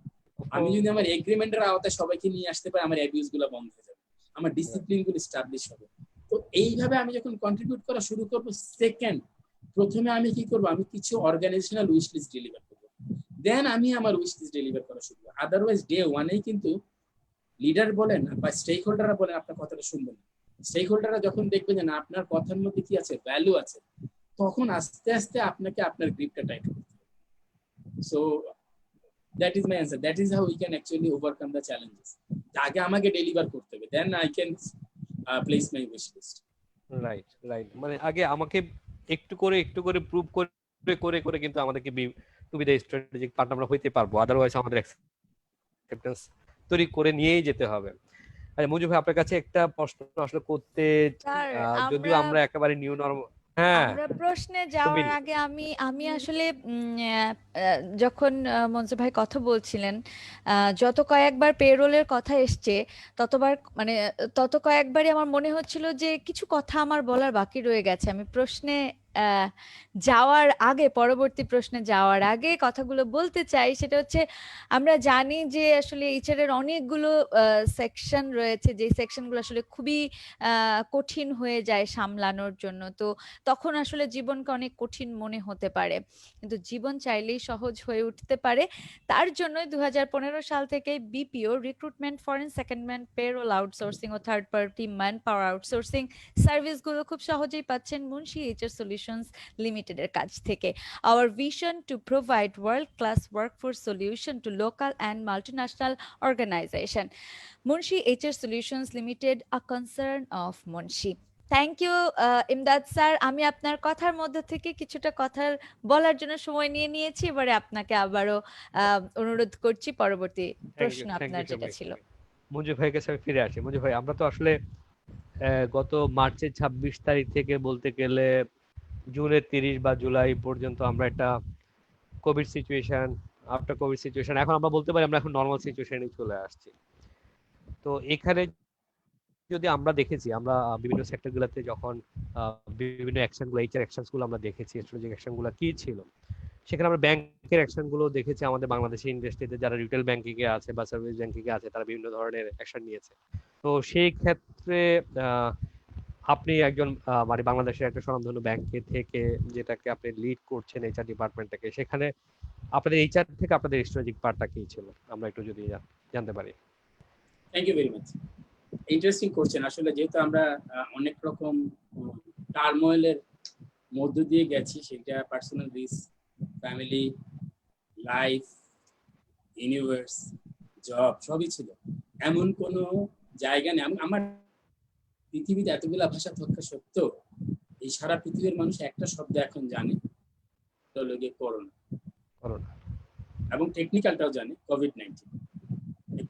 [SPEAKER 3] আমি যদি আমার এগ্রিমেন্টের আওতায় সবাইকে নিয়ে আসতে পারি, আমার অ্যাবিউজ গুলো বন্ধ হয়ে যাবে, আমার ডিসিপ্লিন গুলো এস্টাবলিশ হবে। তো এইভাবে আমি যখন কন্ট্রিবিউট করা শুরু করবো, সেকেন্ড প্রথমে আমি কি করবো, আমি কিছু অর্গানাইজেশনাল উইশ লিস্ট ডেলিভার করবো, দেন আমি আমার উইশ লিস্ট ডেলিভার করা শুরু করবো। আদারওয়াইজ ডে ওয়ানেই কিন্তু লিডার বলেন বা স্টেক হোল্ডাররা বলেন আপনার কথাটা শুনবেন না। স্টেক হোল্ডাররা যখন দেখবেন যে না আপনার কথার মধ্যে কি আছে, ভ্যালু আছে, তখন আস্তে আস্তে আপনাকে আপনার গ্রিপটা টাইট করতে হবে। So that is my answer, that is how we can actually overcome the challenges. আগে আমাকে ডেলিভার করতে হবে, then I can place my wish list.
[SPEAKER 2] Right right, মানে আগে আমাকে একটু করে প্রুভ করে করে করে কিন্তু আমাদেরকে to be the strategic partner আমরা হইতে পারবো, আদারওয়াইজ আমাদের অ্যাকসেপ্টেন্স তৈরি করে নিয়েই যেতে হবে। আচ্ছা মঞ্জু ভাই, আপনার কাছে একটা প্রশ্ন আসলে করতে,
[SPEAKER 1] স্যার
[SPEAKER 2] যদিও আমরা একেবারে নিউ নরমাল, হ্যাঁ
[SPEAKER 1] আমরা প্রশ্নে
[SPEAKER 2] তুমি
[SPEAKER 1] যাওয়ার আগে আমি আমি আসলে যখন মনসুর ভাই কথা বলছিলেন, যত কয়েকবার পেরোলের কথা এসছে ততবার মানে তত কয়েকবারই আমার মনে হচ্ছিল যে কিছু কথা আমার বলার বাকি রয়ে গেছে। আমি প্রশ্নে আহ, যাওয়ার আগে, পরবর্তী প্রশ্নে যাওয়ার আগে কথাগুলো বলতে চাই। সেটা হচ্ছে, আমরা জানি যে আসলে এইচআর এর অনেকগুলো সেকশন রয়েছে, যে সেকশনগুলো আসলে খুবই কঠিন হয়ে যায় সামলানোর জন্য। তো তখন আসলে জীবনকে অনেক কঠিন মনে হতে পারে, কিন্তু জীবন চাইলেই সহজ হয়ে উঠতে পারে। তার জন্যই 2015 সাল থেকে BPO, recruitment, foreign secondment, payroll outsourcing ও third party man power outsourcing সার্ভিসগুলো খুব সহজেই পাচ্ছেন মুন্সি এইচআর সলিউশনস লিমিটেডের কাছ থেকে। Our vision to provide world-class workforce solution to local and multinational organization. Munshi HR Solutions Limited, a concern of Munshi. Thank you Imdad sir. আমি আপনার কথার মধ্যে থেকে কিছুটা কথার বলার জন্য সময় নিয়ে নিয়েছি। এবারে আপনাকে আবারও অনুরোধ করছি পরবর্তী প্রশ্ন আপনার যেটা ছিল।
[SPEAKER 2] মঞ্জু ভাইয়ের কাছে আমি ফিরে আসি। মঞ্জু ভাই, আমরা তো আসলে গত মার্চের 26 তারিখ থেকে বলতে গেলে জুনের 30 বা জুলাই পর্যন্ত আমরা একটা Covid situation, after Covid situation, এখন আমরা বলতে পারি আমরা এখন নর্মাল সিচুয়েশনে চলে আসছি। তো এখানে যদি আমরা দেখেছি, আমরা বিভিন্ন সেক্টর গুলাতে যখন বিভিন্ন অ্যাকশন গুলো, এইচআর অ্যাকশনস গুলো আমরা দেখেছি, স্ট্র্যাটেজিক অ্যাকশন গুলো কি ছিল, সেখানে আমরা ব্যাংকের অ্যাকশন গুলো দেখেছি। আমাদের বাংলাদেশি ইন্ডাস্ট্রিতে যারা রিটেল ব্যাংকিং এ আছে বা সার্ভিস ব্যাংকিং এ আছে, তারা বিভিন্ন ধরনের অ্যাকশন নিয়েছে। তো সেই ক্ষেত্রে আপনি একজন মানে বাংলাদেশের একটা স্বনামধন্য ব্যাংকে থেকে, যেটাকে আপনি লিড করছেন এইচআর ডিপার্টমেন্টটাকে, সেখানে আপনাদের এইচআর থেকে আপনাদের স্ট্র্যাটেজিক পার্টটা কি ছিল, আমরা একটু যদি জানতে পারি।
[SPEAKER 3] Thank you very much, interesting question. আসলে যেহেতু আমরা অনেক রকম টার্মোয়েলের মধ্য দিয়ে গেছি, সেটা personal risk, family life, universe, job, সবই ছিল। এমন কোনো জায়গা নেই, আমার পৃথিবীতে এতগুলা ভাষা থাকা সত্ত্বেও এই সারা পৃথিবীর মানুষ একটা শব্দ এখন জানে, করোনা। এবং টেকনিক্যালটাও জানে, COVID-19.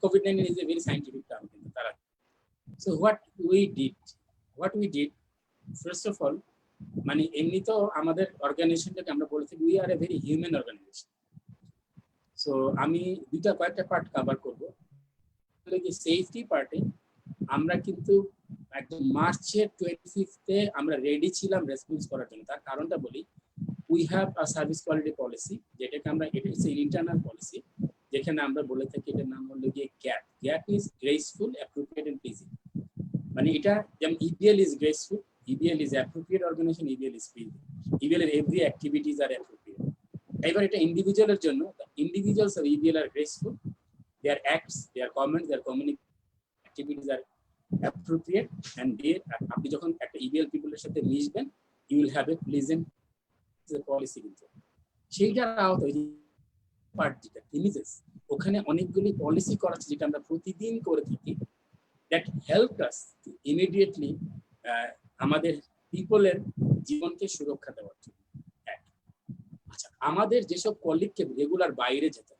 [SPEAKER 3] COVID-19 is a very scientific term, কিন্তু তারা so what we did first of all, মানে এমনি তো আমাদের অর্গানাইজেশনটাকে আমরা বলে থাকি we are a very human organization. So আমি কয়েকটা পার্ট কভার করবো। সেফটি পার্টে আমরা কিন্তু একদম মার্চের 25 আমরা রেডি ছিলাম রেসপন্স করার জন্য। তার কারণটা বলি, we have a service quality policy, যেটাকে আমরা, এটা হচ্ছে ইন্টারনাল পলিসি, যেখানে আমরা বলে থাকি এটার নাম হলো গিয়ে GAP. GAP is graceful, appropriate and pleasing. মানে এটা যেমন EBL is graceful, EBL is appropriate organization, EBL is pleasing. EBL এর এভরি অ্যাক্টিভিটিজ আর অ্যাপ্রোপ্রিয়েট। এবার এটা ইন্ডিভিজুয়ালের জন্য, individuals of EBL are graceful, their acts, their comments, their communication activities are appropriate, and they, আপনি যখন একটা ইবিএল পিপলের সাথে মিশবেন, you will have a pleasant policy। কিন্তু সেইটার আওতায় পার্ট যেটা ইমেজেস, ওখানে অনেকগুলি পলিসি করা আছে যেটা আমরা প্রতিদিন করে থাকি, that helped us to immediately আমাদের পিপলের জীবনকে সুরক্ষা দেওয়ার জন্য। আচ্ছা, আমাদের যেসব কলিগকে রেগুলার বাইরে যেতে,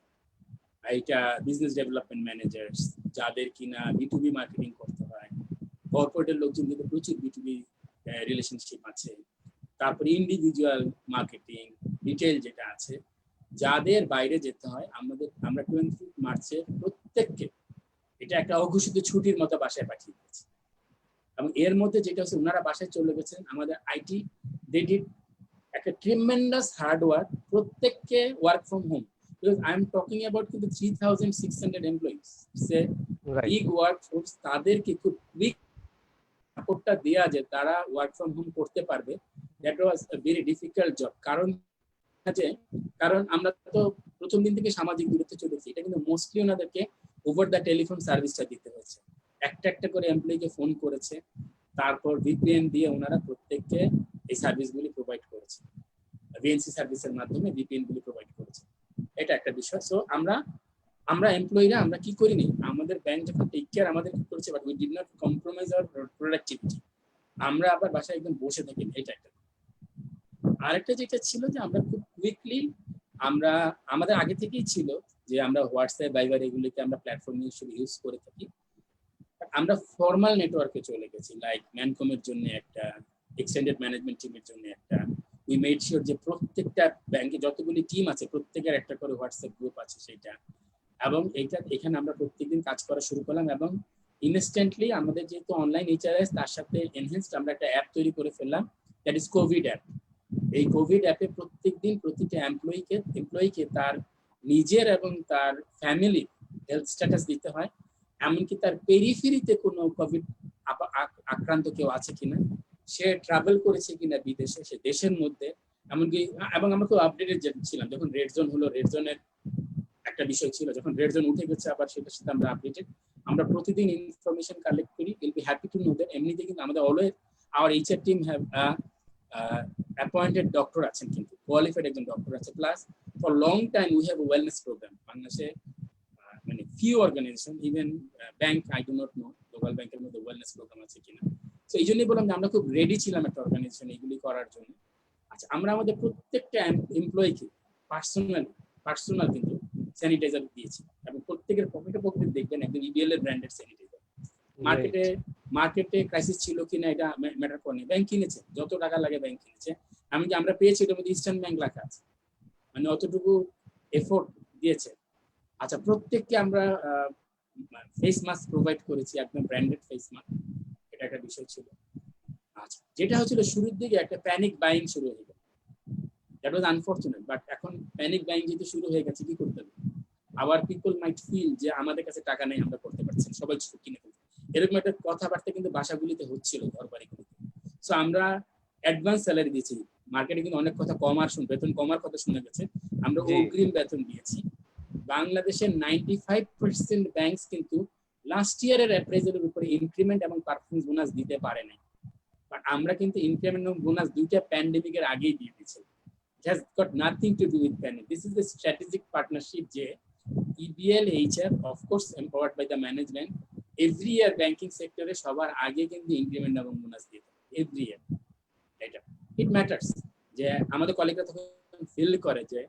[SPEAKER 3] এটা বিজনেস ডেভেলপমেন্ট ম্যানেজার্স, যাদের কিনা বিটুবি মার্কেটিং করতে হয়, কর্পোরেটের লোকজন কিন্তু প্রচুর বিটুবি রিলেশনশিপ আছে, তারপরে ইন্ডিভিজুয়াল মার্কেটিং, রিটেল যেটা আছে, যাদের বাইরে যেতে হয়, আমরা 20 মার্চে প্রত্যেককে এটা একটা অঘোষিত ছুটির মতো বাসায় পাঠিয়ে দিয়েছি। এবং এর মধ্যে যেটা হচ্ছে, ওনারা বাসায় চলে গেছেন, আমাদের আইটি দে ডিড একটা ট্রিমেন্ডাস হার্ড ওয়ার্ক, প্রত্যেককে work from home. Because I am talking about the 3,600 employees. It's a big workforce. তাদেরকে খুব কুইক সাপোর্টটা দেয়া যে তারা ওয়ার্ক ফ্রম হোম করতে পারবে, that was a very difficult job. কারণ আমরা তো প্রথম দিন থেকে সামাজিক দূরত্বে চলেছি, এটা কিন্তু মোস্টলি ওনাদেরকে ওভার দ্য টেলিফোন সার্ভিসটা দিতে হয়েছে। একটা একটা করে এমপ্লয়িকে ফোন করেছে, তারপর ভিপিএন দিয়ে ওনারা প্রত্যেককে এই সার্ভিসগুলি প্রোভাইড করেছে, ভিএনসি সার্ভিসের মাধ্যমে ভিপিএন গুলি প্রোভাইড করেছে। এটা একটা বিষয়। সো আমরা এমপ্লয়িরা আমরা কি করিনি, আমাদের ব্যাংক যখন টেক কেয়ার আমাদের কি করেছে, but we did not compromise our productivity. আমরা আবার বাসায় একদম বসে থাকি, এটা একটা। আরেকটা যেটা ছিল যে আমরা খুব কুইকলি আমরা আমাদের আগে থেকেই ছিল যে আমরা হোয়াটসঅ্যাপ, ভাইবার এগুলিকে আমরা প্ল্যাটফর্ম হিসেবে ইউজ করে থাকি। আমরা ফর্মাল নেটওয়ার্কে চলে গেছি, লাইক ম্যানকমের জন্য একটা, এক্সটেন্ডেড ম্যানেজমেন্ট টিমের জন্য একটা। উই মেড শিওর যে প্রত্যেকটা ব্যাংকে যতগুলি টিম আছে প্রত্যেকের একটা করে হোয়াটসঅ্যাপ গ্রুপ আছে সেটা, এবং এখানে আমরা প্রত্যেকদিন কাজ করা শুরু করলাম। এবং ইনস্ট্যান্টলি আমাদের যেহেতু অনলাইন এইচআরএস, তার সাথে এনহেন্সড আমরা একটা অ্যাপ তৈরি করে ফেললাম, দ্যাট ইজ কোভিড অ্যাপ। এই কোভিড অ্যাপে প্রত্যেকদিন প্রতিটা এমপ্লয়িকে তার নিজের এবং তার ফ্যামিলি হেলথ স্ট্যাটাস দিতে হয়, এমনকি তার পেরিফেরিতে কোনো কোভিড আক্রান্ত কেউ আছে কিনা, সে ট্রাভেল করেছে কিনা বিদেশে, সে দেশের মধ্যে, এমনকি। এবং আমরা খুব আপডেটেড ছিলাম, যখন রেড জোন হলো, রেড জোনের একটা বিষয় ছিল, যখন রেড জোন উঠে গেছে আবার সেটার সাথে আমরা আপডেটেড। আমরা প্রতিদিন ইনফরমেশন কালেক্ট করি, will be happy to know that. এমনিতে কিন্তু আমাদের always our HR team have appointed doctor আছেন, কিন্তু কোয়ালিফাইড একজন ডক্টর আছে। Plus for long time we have wellness program. বাংলাদেশে মানে few organization, even bank, I do not know global ব্যাংকের মধ্যে ওয়েলনেস প্রোগ্রাম আছে কিনা। তো এই জন্যই বললাম যে আমরা খুব রেডি ছিলাম একটা অর্গানাইজেশন এগুলি করার জন্য। আচ্ছা, আমরা আমাদের প্রত্যেকটা এমপ্লয়িকে পার্সোনাল কিন্তু স্যানিটাইজার দিয়েছি, এবং প্রত্যেকের পকেটে দেখবেন একদম ইবিএল এর ব্র্যান্ডেড স্যানিটাইজার। মার্কেটে ক্রাইসিস ছিল কিনা এটা ম্যাটার করে না, ব্যাংক কিনেছে, যত টাকা লাগে ব্যাংক কিনেছে। এমনকি আমরা পেয়েছি এটার মধ্যে ইস্টার্ন ব্যাংক লেখা আছে, মানে অতটুকু এফোর্ট দিয়েছে। আচ্ছা, প্রত্যেককে আমরা ফেস মাস্ক প্রোভাইড করেছি, একদম ব্র্যান্ডেড ফেস মাস্ক। এটা একটা বিষয় ছিল। আচ্ছা, যেটা হচ্ছিল শুরুর দিকে একটা প্যানিক বাইং শুরু হয়ে গেল, দ্যাট ওয়াজ আনফরচুনেট। বাট এখন প্যানিক বাইং যেহেতু শুরু হয়ে গেছে, কি করতে হবে, আওয়ার পিপল মাইট ফিল যে আমাদের কাছে টাকা নেই, আমরা করতে পারছি না, সবাই কিনে ফেলছে, এরকম একটা কথাবার্তা কিন্তু বাসাগুলিতে হচ্ছিল, ঘর বাড়িগুলিতে। সো আমরা অ্যাডভান্স স্যালারি দিয়েছি। মার্কেটে কিন্তু অনেক কথা কমার বেতন কমার কথা শোনা গেছে, আমরা অগ্রিম বেতন দিয়েছি। বাংলাদেশের 95% ব্যাংকস কিন্তু লাস্ট ইয়ারের অ্যাপ্রেজালের উপরে ইনক্রিমেন্ট এবং পারফরমেন্স বোনাস দিতে পারে নাই, বাট আমরা কিন্তু ইনক্রিমেন্ট এবং বোনাস দুইটা প্যান্ডেমিকের আগেই দিয়ে দিয়েছি। It has got nothing to do with pandemic. This is the strategic partnership যে EBL HR, of course empowered by the management, every year banking sector সবার আগে কিন্তু ইনক্রিমেন্ট এবং বোনাস দিয়ে থাকে এভরি ইয়ার। এটা ইট ম্যাটার্স যে আমাদের কলিগরা তখন ফিল করে যে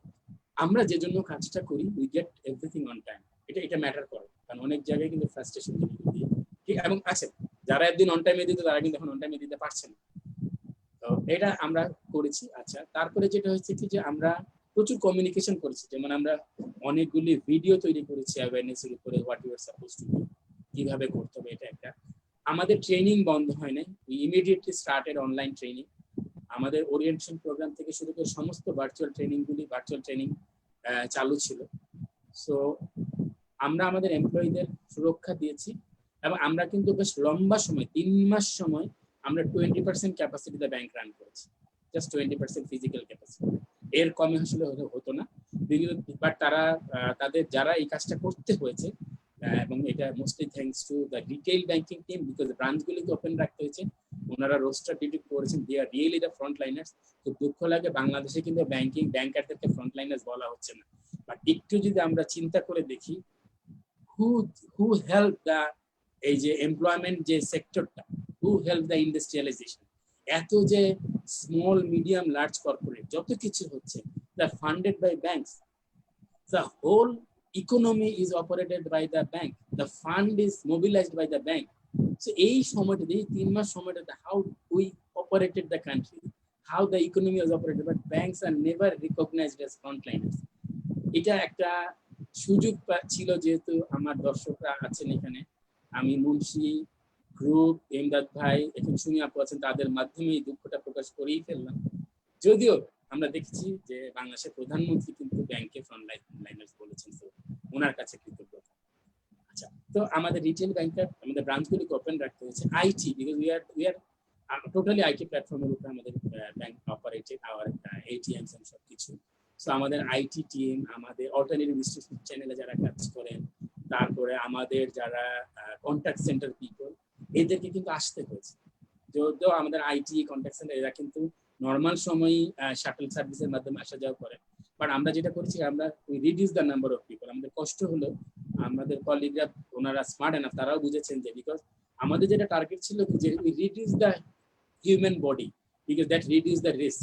[SPEAKER 3] আমরা যে জন্য কাজটা করি we get everything on time. এটা ম্যাটার করে, কারণ অনেক জায়গায় কিন্তু ফ্রাস্ট্রেশন ঠিক এবং আছে, যারা একদিন অন টাইমে দিত তারা কিন্তু এখন অন টাইমে দিতে পারছে না। তো এটা আমরা করেছি। আচ্ছা, তারপরে যেটা হচ্ছে কি যে আমরা প্রচুর কমিউনিকেশন করেছি, যেমন আমরা অনেকগুলি ভিডিও তৈরি করেছি অ্যাওয়ারনেসের উপরে, what you are suppose to do, কিভাবে করতে হবে। এটা একটা আমাদের ট্রেনিং বন্ধ হয় নাই, we immediately started online training. আমাদের ওরিয়েন্টেশন প্রোগ্রাম থেকে শুরু করে সমস্ত ভার্চুয়াল ট্রেনিং চালু ছিল। সো আমরা আমাদের এমপ্লয়ীদের সুরক্ষা দিয়েছি, এবং আমরা কিন্তু বেশ লম্বা সময় 3 মাস সময় আমরা 20% ক্যাপাসিটিতে ব্যাংক রান করেছি, জাস্ট 20% ফিজিক্যাল ক্যাপাসিটি, এর কমে আসলে হতো না। বাট তাদের যারা এই কাজটা করতে হয়েছে, এবং এটা mostly thanks to the retail banking team, because ব্রাঞ্চগুলিকে ওপেন রাখতে হয়েছে, ওনারা রোস্টার ডিউটি করেছেন, they are really the front liners. তো দুঃখ লাগে বাংলাদেশে কিন্তু ব্যাংকারদেরকে ফ্রন্ট লাইনার্স বলা হচ্ছে না। বাট একটু যদি আমরা চিন্তা করে দেখি, হু হেল্প দ্য এই যে এমপ্লয়মেন্ট যে সেক্টরটা, হু হেল্প দ্য ইন্ডাস্ট্রিয়ালাইজেশন, এত যে স্মল মিডিয়াম লার্জ কর্পোরেট যত কিছু হচ্ছে, the funded by banks, the whole economy is operated by the bank, the fund is mobilized by the bank. So এই সময়টা, এই 3 মাস সময়টা, how we operated the country, how the economy was operated, but banks are never recognized as frontliners. এটা একটা সুযোগ ছিল, যেহেতু আমার দর্শকরা আছেন এখানে, আমি মুন্সি গ্রুপ, এমদাদ ভাই, এখন সুমি আপু আছেন, তাদের মাধ্যমে এই দুঃখটা প্রকাশ করেই ফেললাম। যদিও আমরা দেখছি যে বাংলাদেশের প্রধানমন্ত্রী কিন্তু ব্যাংকে ফ্রন্টলাইনার্স বলেছেন, তো ওনার কাছে কৃতজ্ঞতা। আচ্ছা, তো আমাদের রিটেল ব্যাংকার, আমাদের ব্রাঞ্চগুলিকে ওপেন রাখতে হয়েছে। IT, because we are totally IT প্ল্যাটফর্মের উপরে আমাদের ব্যাংক অপারেটেড, আওয়ার এটিএমস সব কিছু। সো আমাদের আইটি টিম, আমাদের অল্টারনেটিভ ডিস্ট্রিবিউশন চ্যানেলে যারা কাজ করেন, তারপরে আমাদের যারা কন্ট্যাক্ট সেন্টার পিপল, এদেরকে কিন্তু আসতে হয়েছে। যদিও আমাদের আইটি কন্ট্যাক্ট সেন্টার এরা কিন্তু নর্মাল সময়ই শাটল সার্ভিসের মাধ্যমে আসা যাওয়া করে, বাট আমরা যেটা করেছি, আমরা reduce the number of people. আমাদের কষ্ট হলো, আমাদের কলিগরা ওনারা স্মার্ট এনাফ, তারাও বুঝেছেন যে বিকজ আমাদের যেটা টার্গেট ছিল যে we reduce the human body because that reduce the risk.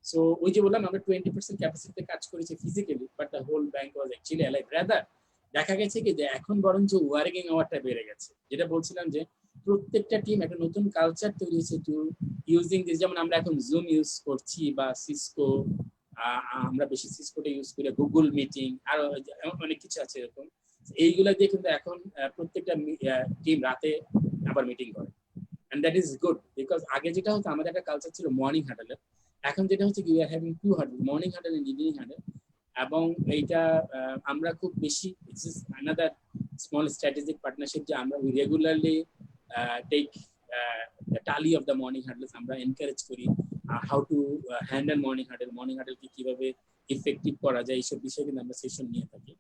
[SPEAKER 3] So ওই যে বললাম আমরা 20% ক্যাপাসিটিতে কাজ করেছি physically, but the whole bank was actually alive. Rather দেখা গেছে কি যে এখন বরঞ্চ ওয়ার্কিং আওয়ারটা বেড়ে গেছে, যেটা বলছিলাম যে প্রত্যেকটা টিম একটা নতুন কালচার তৈরি হয়েছে টু ইউজিং দিস। যেমন আমরা এখন জুম ইউজ করছি বা সিসকো, আমরা বেশি সিসকোটা ইউজ করি, গুগল মিটিং, আরো অনেক কিছু আছে এরকম। এইগুলা দিয়ে কিন্তু এখন প্রত্যেকটা টিম রাতে আবার মিটিং করে, and that is good because আগে যেটা হতো আমাদের একটা কালচার ছিল মর্নিং হাডেলের, এখন যেটা হচ্ছে we are having 2 huddle, morning huddle and evening huddle. এবং এইটা আমরা খুব বেশি, it's is another small strategic partnership যে আমরা we regularly take the tally of the morning huddles, আমরা এনকারেজ করি হাউ টু হ্যান্ডেল মর্নিং হাডেলকে কিভাবে ইফেক্টিভ করা যায়, এইসব বিষয়ে কিন্তু আমরা সেশন নিয়ে থাকি।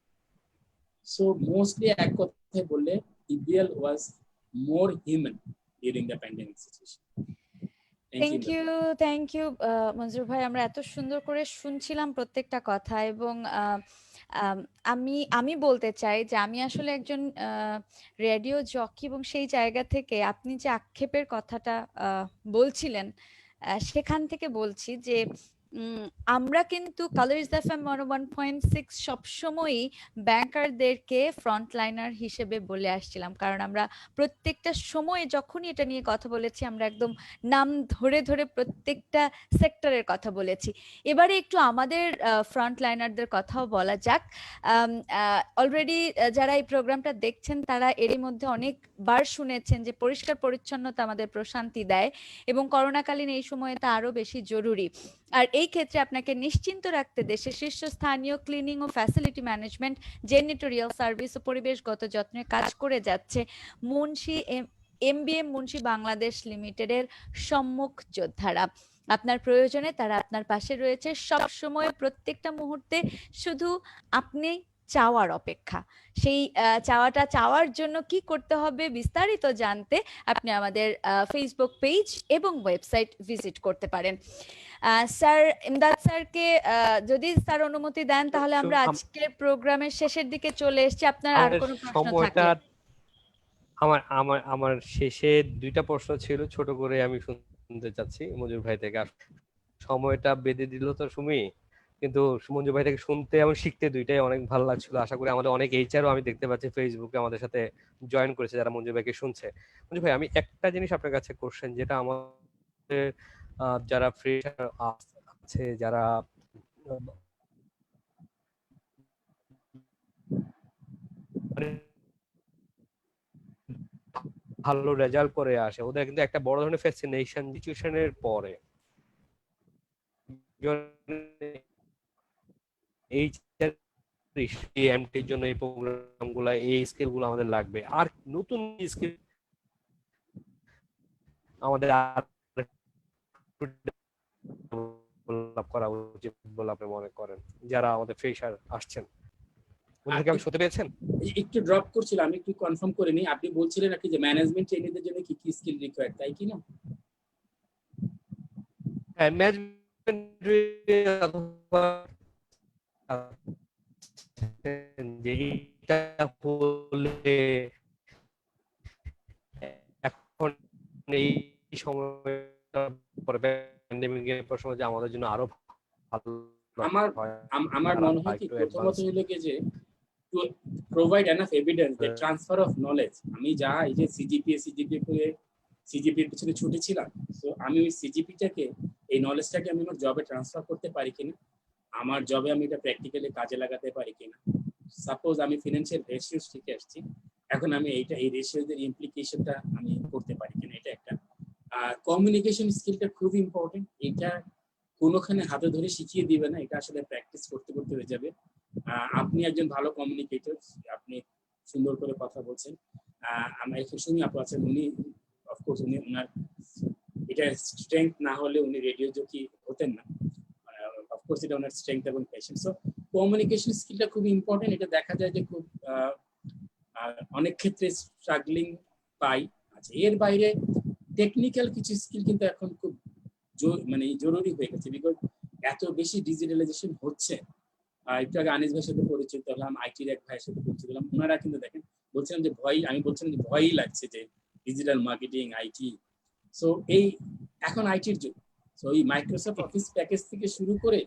[SPEAKER 3] সো মোস্টলি এক কথায় বললে EDL was more human during the pandemic situation.
[SPEAKER 1] Thank you Manjur ভাই, আমরা এত সুন্দর করে শুনছিলাম প্রত্যেকটা কথা। এবং আমি বলতে চাই যে আমি আসলে একজন রেডিও জকি, এবং সেই জায়গা থেকে আপনি যে আক্ষেপের কথাটা বলছিলেন, সেখান থেকে বলছি যে আমরা কিন্তু কালার্স এফএম 101.6 সবসময়ই ব্যাংকারদেরকে ফ্রন্টলাইনার হিসেবে বলে আসছিলাম, কারণ আমরা প্রত্যেকটা সময়ে যখনই এটা নিয়ে কথা বলেছি আমরা একদম নাম ধরে ধরে প্রত্যেকটা সেক্টরের কথা বলেছি। এবারে একটু আমাদের ফ্রন্টলাইনারদের কথাও বলা যাক। অলরেডি যারা এই প্রোগ্রামটা দেখছেন তারা এরই মধ্যে অনেকবার শুনেছেন যে পরিষ্কার পরিচ্ছন্নতা আমাদের প্রশান্তি দেয়, এবং করোনাকালীন এই সময়ে তা আরো বেশি জরুরি। আর এই ক্ষেত্রে আপনাকে নিশ্চিন্ত রাখতে দেশের শীর্ষস্থানীয় ক্লিনিং ও ফ্যাসিলিটি ম্যানেজমেন্ট, জেনিটোরিয়াল সার্ভিস ও পরিবেশগত যত্নে কাজ করে যাচ্ছে মুন্সি এমবিএম মুন্সি বাংলাদেশ লিমিটেডের সম্মুখ যোদ্ধারা। আপনার প্রয়োজনে তারা আপনার পাশে রয়েছে সব সময়, প্রত্যেকটা মুহূর্তে। শুধু আপনি চাওয়ার অপেক্ষা। সেই চাওয়াটা চাওয়ার জন্য কি করতে হবে বিস্তারিত জানতে আপনি আমাদের ফেসবুক পেজ এবং ওয়েবসাইট ভিজিট করতে পারেন। স্যার ইমদাদ স্যারকে যদি স্যার অনুমতি দেন তাহলে আমরা আজকের প্রোগ্রামের শেষের দিকে চলে এসেছি। আপনার আর কোনো প্রশ্ন থাকলে?
[SPEAKER 2] আমার শেষে 2টা প্রশ্ন ছিল, ছোট করে আমি শুনতে চাচ্ছি মঞ্জুর ভাই থেকে। সময়টা বেঁধে দিল তো সুমি, কিন্তু মঞ্জুর ভাই থেকে শুনতে এবং শিখতে দুইটাই অনেক ভালো লাগছিল। আশা করি আমাদের অনেক এইচআরও আমি দেখতে পাচ্ছি ফেসবুকে আমাদের সাথে জয়েন করেছে যারা মঞ্জুর ভাইকে শুনছে। মঞ্জুর ভাই, আমি একটা জিনিস আপনার কাছে কোশ্চেন, যেটা আমাদের যারা ফ্রেশার আছে, যারা ভালো রেজাল্ট করে আসে, ওদের কিন্তু একটা বড় ধরনের ফ্যাসিনেশন সিচুয়েশনের পরে এই এমটির জন্য এই প্রোগ্রামগুলো, এই স্কিলগুলো আমাদের লাগবে। আর নতুন স্কিল আমাদের ডেভেলপ করা উচিত বলে আপনি মনে করেন, যারা আমাদের ফ্রেশার আসছেন? আমি শুনতে পেয়েছেন?
[SPEAKER 3] একটু ড্রপ করছিলাম, আমি একটু কনফার্ম করে নিই। আপনি বলছিলেন নাকি যে ম্যানেজমেন্ট ট্রেনিংদের জন্য কি কি স্কিল রিকোয়ার্ড, তাই কি না?
[SPEAKER 2] হ্যাঁ, ম্যানেজমেন্ট অথবা যেটা হলে এখন এই সময়টা পরে প্যান্ডেমিকের সময় যে আমাদের জন্য আরো ভালো।
[SPEAKER 3] আমার মনে হয় কি প্রথমত হলো কি যে to provide enough evidence the transfer of knowledge. আমি যা এই যে সিজিপি করে সিজিপির পিছনে ছুটেছিলাম, সো আমি ওই সিজিপিটাকে, এই নলেজটাকে আমি আমার জবে ট্রান্সফার করতে পারি কিনা, আমার জবে আমি এটা প্র্যাকটিক্যালি কাজে লাগাতে পারি কিনা। সাপোজ আমি ফিনান্সিয়াল রেশিওস শিখে আসছি, এখন আমি এই রেশিওদের ইমপ্লিকেশনটা আমি করতে পারি কিনা, এটা একটা। কমিউনিকেশন স্কিলটা খুব ইম্পর্টেন্ট। এটা কোনোখানে হাতে ধরে শিখিয়ে দিবে না, এটা আসলে প্র্যাকটিস করতে করতে হয়ে যাবে। আপনি একজন ভালো কমিউনিকেটর, আপনি সুন্দর করে কথা বলছেন। আমরা একটু শুনি আপু আছেন, উনি অফকোর্স ওনার এটা স্ট্রেংথ না হলে উনি রেডিও জকি হতেন না। অফকোর্স এটা ওনার স্ট্রেংথ এবং প্যাশন। সো কমিউনিকেশন স্কিলটা খুব ইম্পর্টেন্ট। এটা দেখা যায় যে খুব অনেক ক্ষেত্রে স্ট্রাগলিং পাই। আচ্ছা, এর বাইরে টেকনিক্যাল কিছু স্কিল কিন্তু এখন খুব মানে জরুরি হয়ে গেছে, বিকজ এত বেশি ডিজিটালাইজেশন হচ্ছে। একটু আগে আনিস ভাইয়ের সাথে পরিচিত হলাম, আইটির এক ভাইয়ের সাথে পরিচিত হলাম, ওনারা কিন্তু দেখেন বলছিলাম যে আমি বলছিলাম যে ভয়ই লাগছে যে ডিজিটাল মার্কেটিং, আইটি। সো এই এখন আইটির যুগ। সো এই মাইক্রোসফট অফিস প্যাকেজ থেকে শুরু করে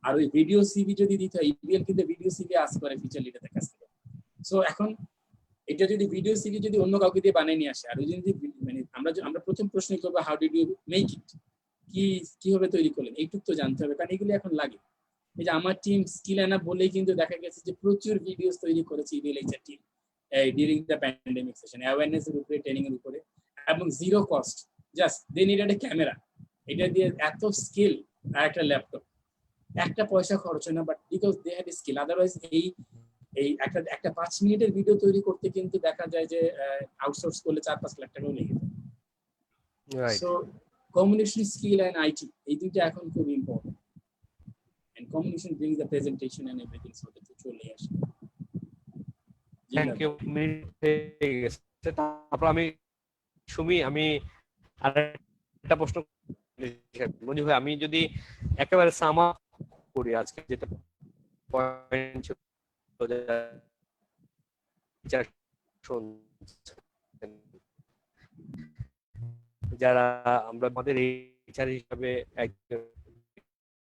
[SPEAKER 3] আর ওই ভিডিও সিভি যদি দিতে হয়, ইবিএল কিন্তু ভিডিও সিভি আস করে ফিচার লিডারদের কাছ থেকে। সো এখন এটা যদি ভিডিও সিভি যদি অন্য কাউকে দিয়ে বানিয়ে নিয়ে আসে, আর ওই যদি মানে আমরা প্রথম প্রশ্ন করবো how did you make it, কিভাবে তৈরি করলেন, এইটুকু তো জানতে হবে, কারণ এগুলি এখন লাগে। এই যে আমার টিম স্কিল আনা বলেই কিন্তু দেখা গেছে যে প্রচুর ভিডিওস তৈরি করেছে EBL HR team during the pandemic session, awareness এর উপরে, ট্রেনিং এর উপরে, এবং zero cost, just they needed a camera. এটা দিয়ে এত স্কিল আর একটা ল্যাপটপ, একটা পয়সা খরচ হয় না, but because they had skill. Otherwise এই একটা 5 মিনিটের ভিডিও তৈরি করতে কিন্তু দেখা যায় যে আউটসোর্স করলে 4-5 লাখ টাকাও লেগে যায়। So communication skill and IT, এই দুইটা এখন খুব important. And communication brings the presentation and everything, so that it will আসে।
[SPEAKER 2] Thank you. তারপর আমি সুমি, আমি আরেকটা প্রশ্ন মঞ্জু ভাই, আমি যদি একেবারে সাম আপ করি আজকে যেটা পয়েন্ট যারা আমরা আমাদের এইচআর হিসাবে একজন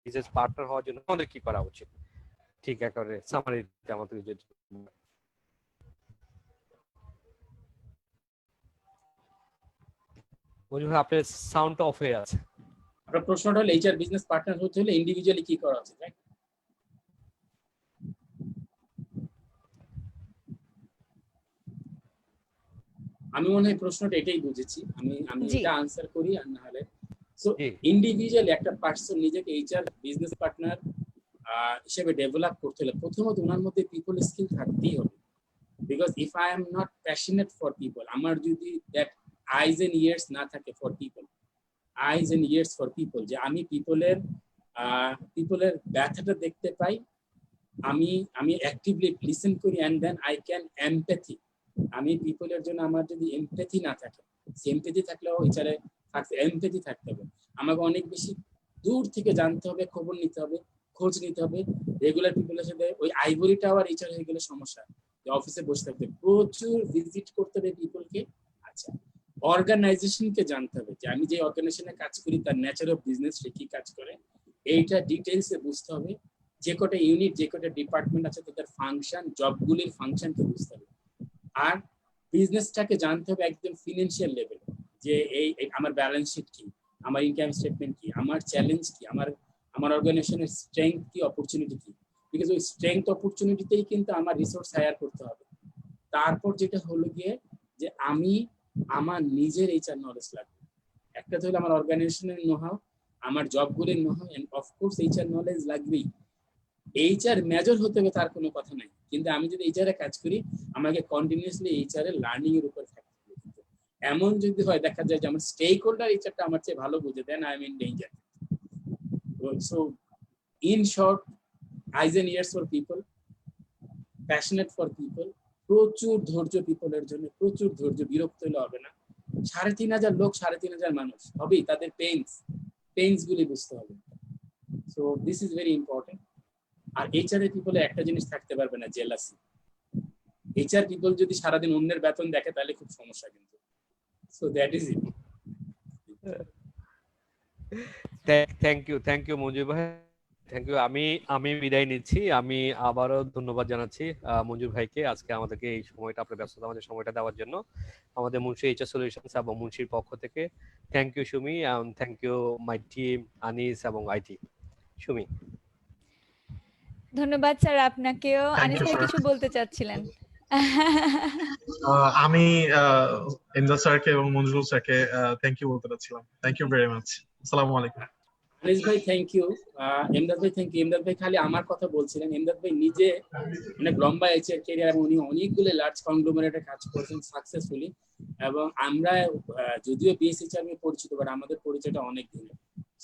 [SPEAKER 2] বিজনেস পার্টনার হওয়ার জন্য আমাদের কি করা উচিত, ঠিক একেবারে সামারিতে আমাদের যে আপনার সাউন্ডটা অফ হয়ে আছে।
[SPEAKER 3] আপনার প্রশ্নটা হলো এইচআর বিজনেস পার্টনার হতে হলে ইন্ডিভিজুয়ালি কি করা উচিত, রাইট? আমি মনে হয় প্রশ্নটা এটাই বুঝেছি, আমি এটা আনসার করি আর না হলে। সো ইন্ডিভিজুয়ালি একটা পার্সন নিজেকে এইচআর বিজনেস পার্টনার হিসেবে ডেভেলপ করতে হলে প্রথমত ওনার মধ্যে পিপল স্কিল থাকতেই হবে। Because if I am not passionate for people, আমার যদি দ্যাট আইজ এন্ড ইয়ার্স না থাকে for people, eyes and ears for people, যে আমি পিপলের ব্যথাটা দেখতে পাই, আমি অ্যাক্টিভলি লিসেন করি, and then I can empathy. আমি পিপলের জন্য আমার যদি এমপ্যাথি না থাকে, এমপ্যাথি থাকলেও এইচারে থাকতে এমপ্যাথি থাকতে হবে। আমাকে অনেক বেশি দূর থেকে জানতে হবে, খবর নিতে হবে, খোঁজ নিতে হবে। রেগুলার পিপলের সাথে ওই আইভরি টাওয়ার এইচার হয়ে গেলে সমস্যা, অফিসে বসে থাকতে প্রচুর ভিজিট করতে হবে পিপলকে। আচ্ছা, অর্গানাইজেশনকে জানতে হবে যে আমি যে অর্গানাইজেশনে কাজ করি তার নেচার অফ বিজনেস, সে কি কাজ করে, এইটা ডিটেলসে বুঝতে হবে। যে কটা ইউনিট, যে কটা ডিপার্টমেন্ট আছে তাদের ফাংশন, জবগুলির ফাংশনকে বুঝতে হবে। আর বিজনেসটাকে জানতে হবে একদম ফিনান্সিয়াল লেভেল, যে এই আমার ব্যালেন্স শিট কি, আমার ইনকাম স্টেটমেন্ট কি, আমার চ্যালেঞ্জ কি, আমার অর্গানাইজেশনের স্ট্রেংথ কি, অপরচুনিটি কি। বিকজ ওই স্ট্রেংথ অপরচুনিটিতেই কিন্তু আমার রিসোর্স হায়ার করতে হবে। তারপর যেটা হলো গিয়ে যে আমি আমার নিজের এইচআর নলেজ লাগবে। একটা তো হলো আমার অর্গানাইজেশনের নোহাও, আমার জবগুলির নোহাও, এন্ড অফকোর্স এইচআর নলেজ লাগবেই। এইচআর মেজর হতে হবে তার কোনো কথা নাই, কিন্তু আমি যদি এইচআর এ কাজ করি আমাকে কন্টিনিউয়াসলি এইচআর এর লার্নিং এর উপর থাকতে হবে। এমন যদি হয় দেখা যায় যে আমার স্টেক হোল্ডার এইচআরটা আমার চেয়ে ভালো বুঝে, then I am in danger. So in short, eyes and ears for people, passionate for people, প্রচুর ধৈর্য পিপলের জন্য, প্রচুর ধৈর্য, বিরক্ত হলে হবে না। 3,500 লোক, 3,500 মানুষ হবেই, তাদের পেইনস গুলি বুঝতে হবে। So this is very important. আর এইচআর এর পিপলে একটা জিনিস থাকতে পারবে না, জেলাসি। এইচআর পিপল যদি সারাদিন অন্যের বেতন দেখে তাহলে খুব সমস্যা কিন্তু। So that is it.
[SPEAKER 2] Thank you Manju ভাই, থ্যাংক ইউ। আমি বিদায় নিচ্ছি। আমি আবারও ধন্যবাদ জানাচ্ছি মঞ্জুর ভাইকে আজকে আমাদেরকে এই সময়টা, আপনার ব্যস্ততা আমাদের সময়টা দেওয়ার জন্য, আমাদের মুন্সি এইচআর সলিউশনস এবং মুন্সির পক্ষ থেকে। Thank you Sumi, thank you my team, Anis এবং আইটি। সুমি।
[SPEAKER 1] ধন্যবাদ স্যার আপনাকেও। আনিস ভাই কিছু বলতে চাচ্ছিলেন?
[SPEAKER 4] আমি ইমদাদ স্যারকে এবং মঞ্জুরুল স্যারকে থ্যাংক ইউ বলতে চাচ্ছিলাম। Thank you very much. আসসালামু আলাইকুম।
[SPEAKER 3] আনিস ভাই থ্যাংক ইউ, এমদাদ ভাই থ্যাংক ইউ। এমদাদ ভাই খালি আমার কথা বলছিলেন, এমদাদ ভাই নিজে অনেক লম্বা এইচআর ক্যারিয়ার, উনি অনেকগুলো লার্জ কংগ্লোমারেটে কাজ করেছেন সাকসেসফুলি। এবং আমরা যদিও বিএসএইচআর নিয়ে পরিচিত, বাট আমাদের পরিচয়টা অনেক দিনের।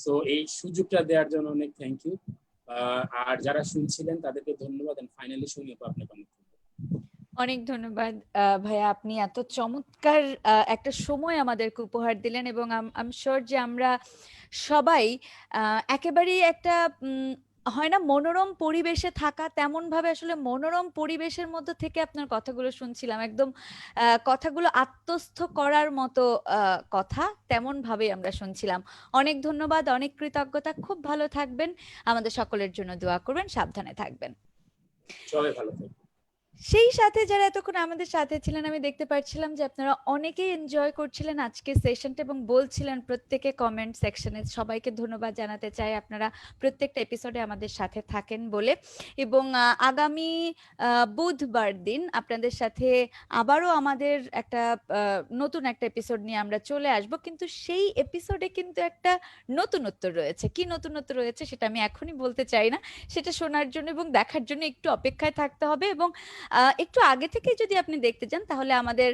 [SPEAKER 3] সো এই সুযোগটা দেওয়ার জন্য অনেক থ্যাংক ইউ। আর যারা শুনছিলেন তাদেরকে ধন্যবাদ। ফাইনালি শুনিয়ে আপনাকে অনেক
[SPEAKER 1] অনেক ধন্যবাদ ভাইয়া, আপনি এত চমৎকার একটা সময় আমাদেরকে উপহার দিলেন, এবং আম শিওর যে আমরা সবাই একেবারেই একটা হয় না মনোরম পরিবেশে থাকা, তেমন ভাবে আসলে মনোরম পরিবেশের মধ্যে থেকে আপনার কথাগুলো শুনছিলাম, একদম কথাগুলো আত্মস্থ করার মতো কথা, তেমন ভাবেই আমরা শুনছিলাম। অনেক ধন্যবাদ, অনেক কৃতজ্ঞতা, খুব ভালো থাকবেন, আমাদের সকলের জন্য দোয়া করবেন, সাবধানে থাকবেন।
[SPEAKER 3] সবাই ভালো থাকবে।
[SPEAKER 1] সেই সাথে যারা এতক্ষণ আমাদের সাথে ছিলেন, আমি দেখতে পাচ্ছিলাম যে আপনারা অনেকেই এনজয় করছিলেন আজকের সেশনটা এবং বলছিলেন প্রত্যেকে কমেন্ট সেকশনে। সবাইকে ধন্যবাদ জানাতে চাই, আপনারা প্রত্যেকটা এপিসোডে আমাদের সাথে থাকেন বলে। এবং আগামী বুধবার দিন আপনাদের সাথে আবারও আমাদের একটা নতুন একটা এপিসোড নিয়ে আমরা চলে আসব, কিন্তু সেই এপিসোডে কিন্তু একটা নতুনত্ব রয়েছে। কি নতুনত্ব রয়েছে সেটা আমি এখনই বলতে চাই না, সেটা শোনার জন্য এবং দেখার জন্য একটু অপেক্ষায় থাকতে হবে। এবং একটু আগে থেকে যদি আপনি দেখতে চান, তাহলে আমাদের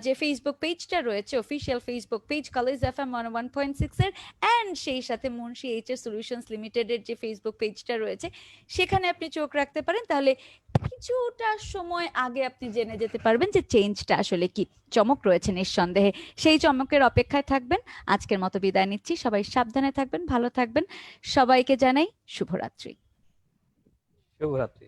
[SPEAKER 1] যে ফেসবুক পেজটা রয়েছে, official Facebook page college FM 101.6 এর, অ্যান্ড সেই সাথে মুন্সি এইচএস সলিউশনস লিমিটেডের যে ফেসবুক পেজটা রয়েছে, সেখানে আপনি চোখ রাখতে পারেন। তাহলে কিছুটা সময় আগে আপনি জেনে যেতে পারবেন যে চেঞ্জটা আসলে কি। চমক রয়েছে নিঃসন্দেহে, সেই চমকের অপেক্ষায় থাকবেন। আজকের মতো বিদায় নিচ্ছি, সবাই সাবধানে থাকবেন, ভালো থাকবেন, সবাইকে জানাই শুভরাত্রি।
[SPEAKER 2] শুভরাত্রি।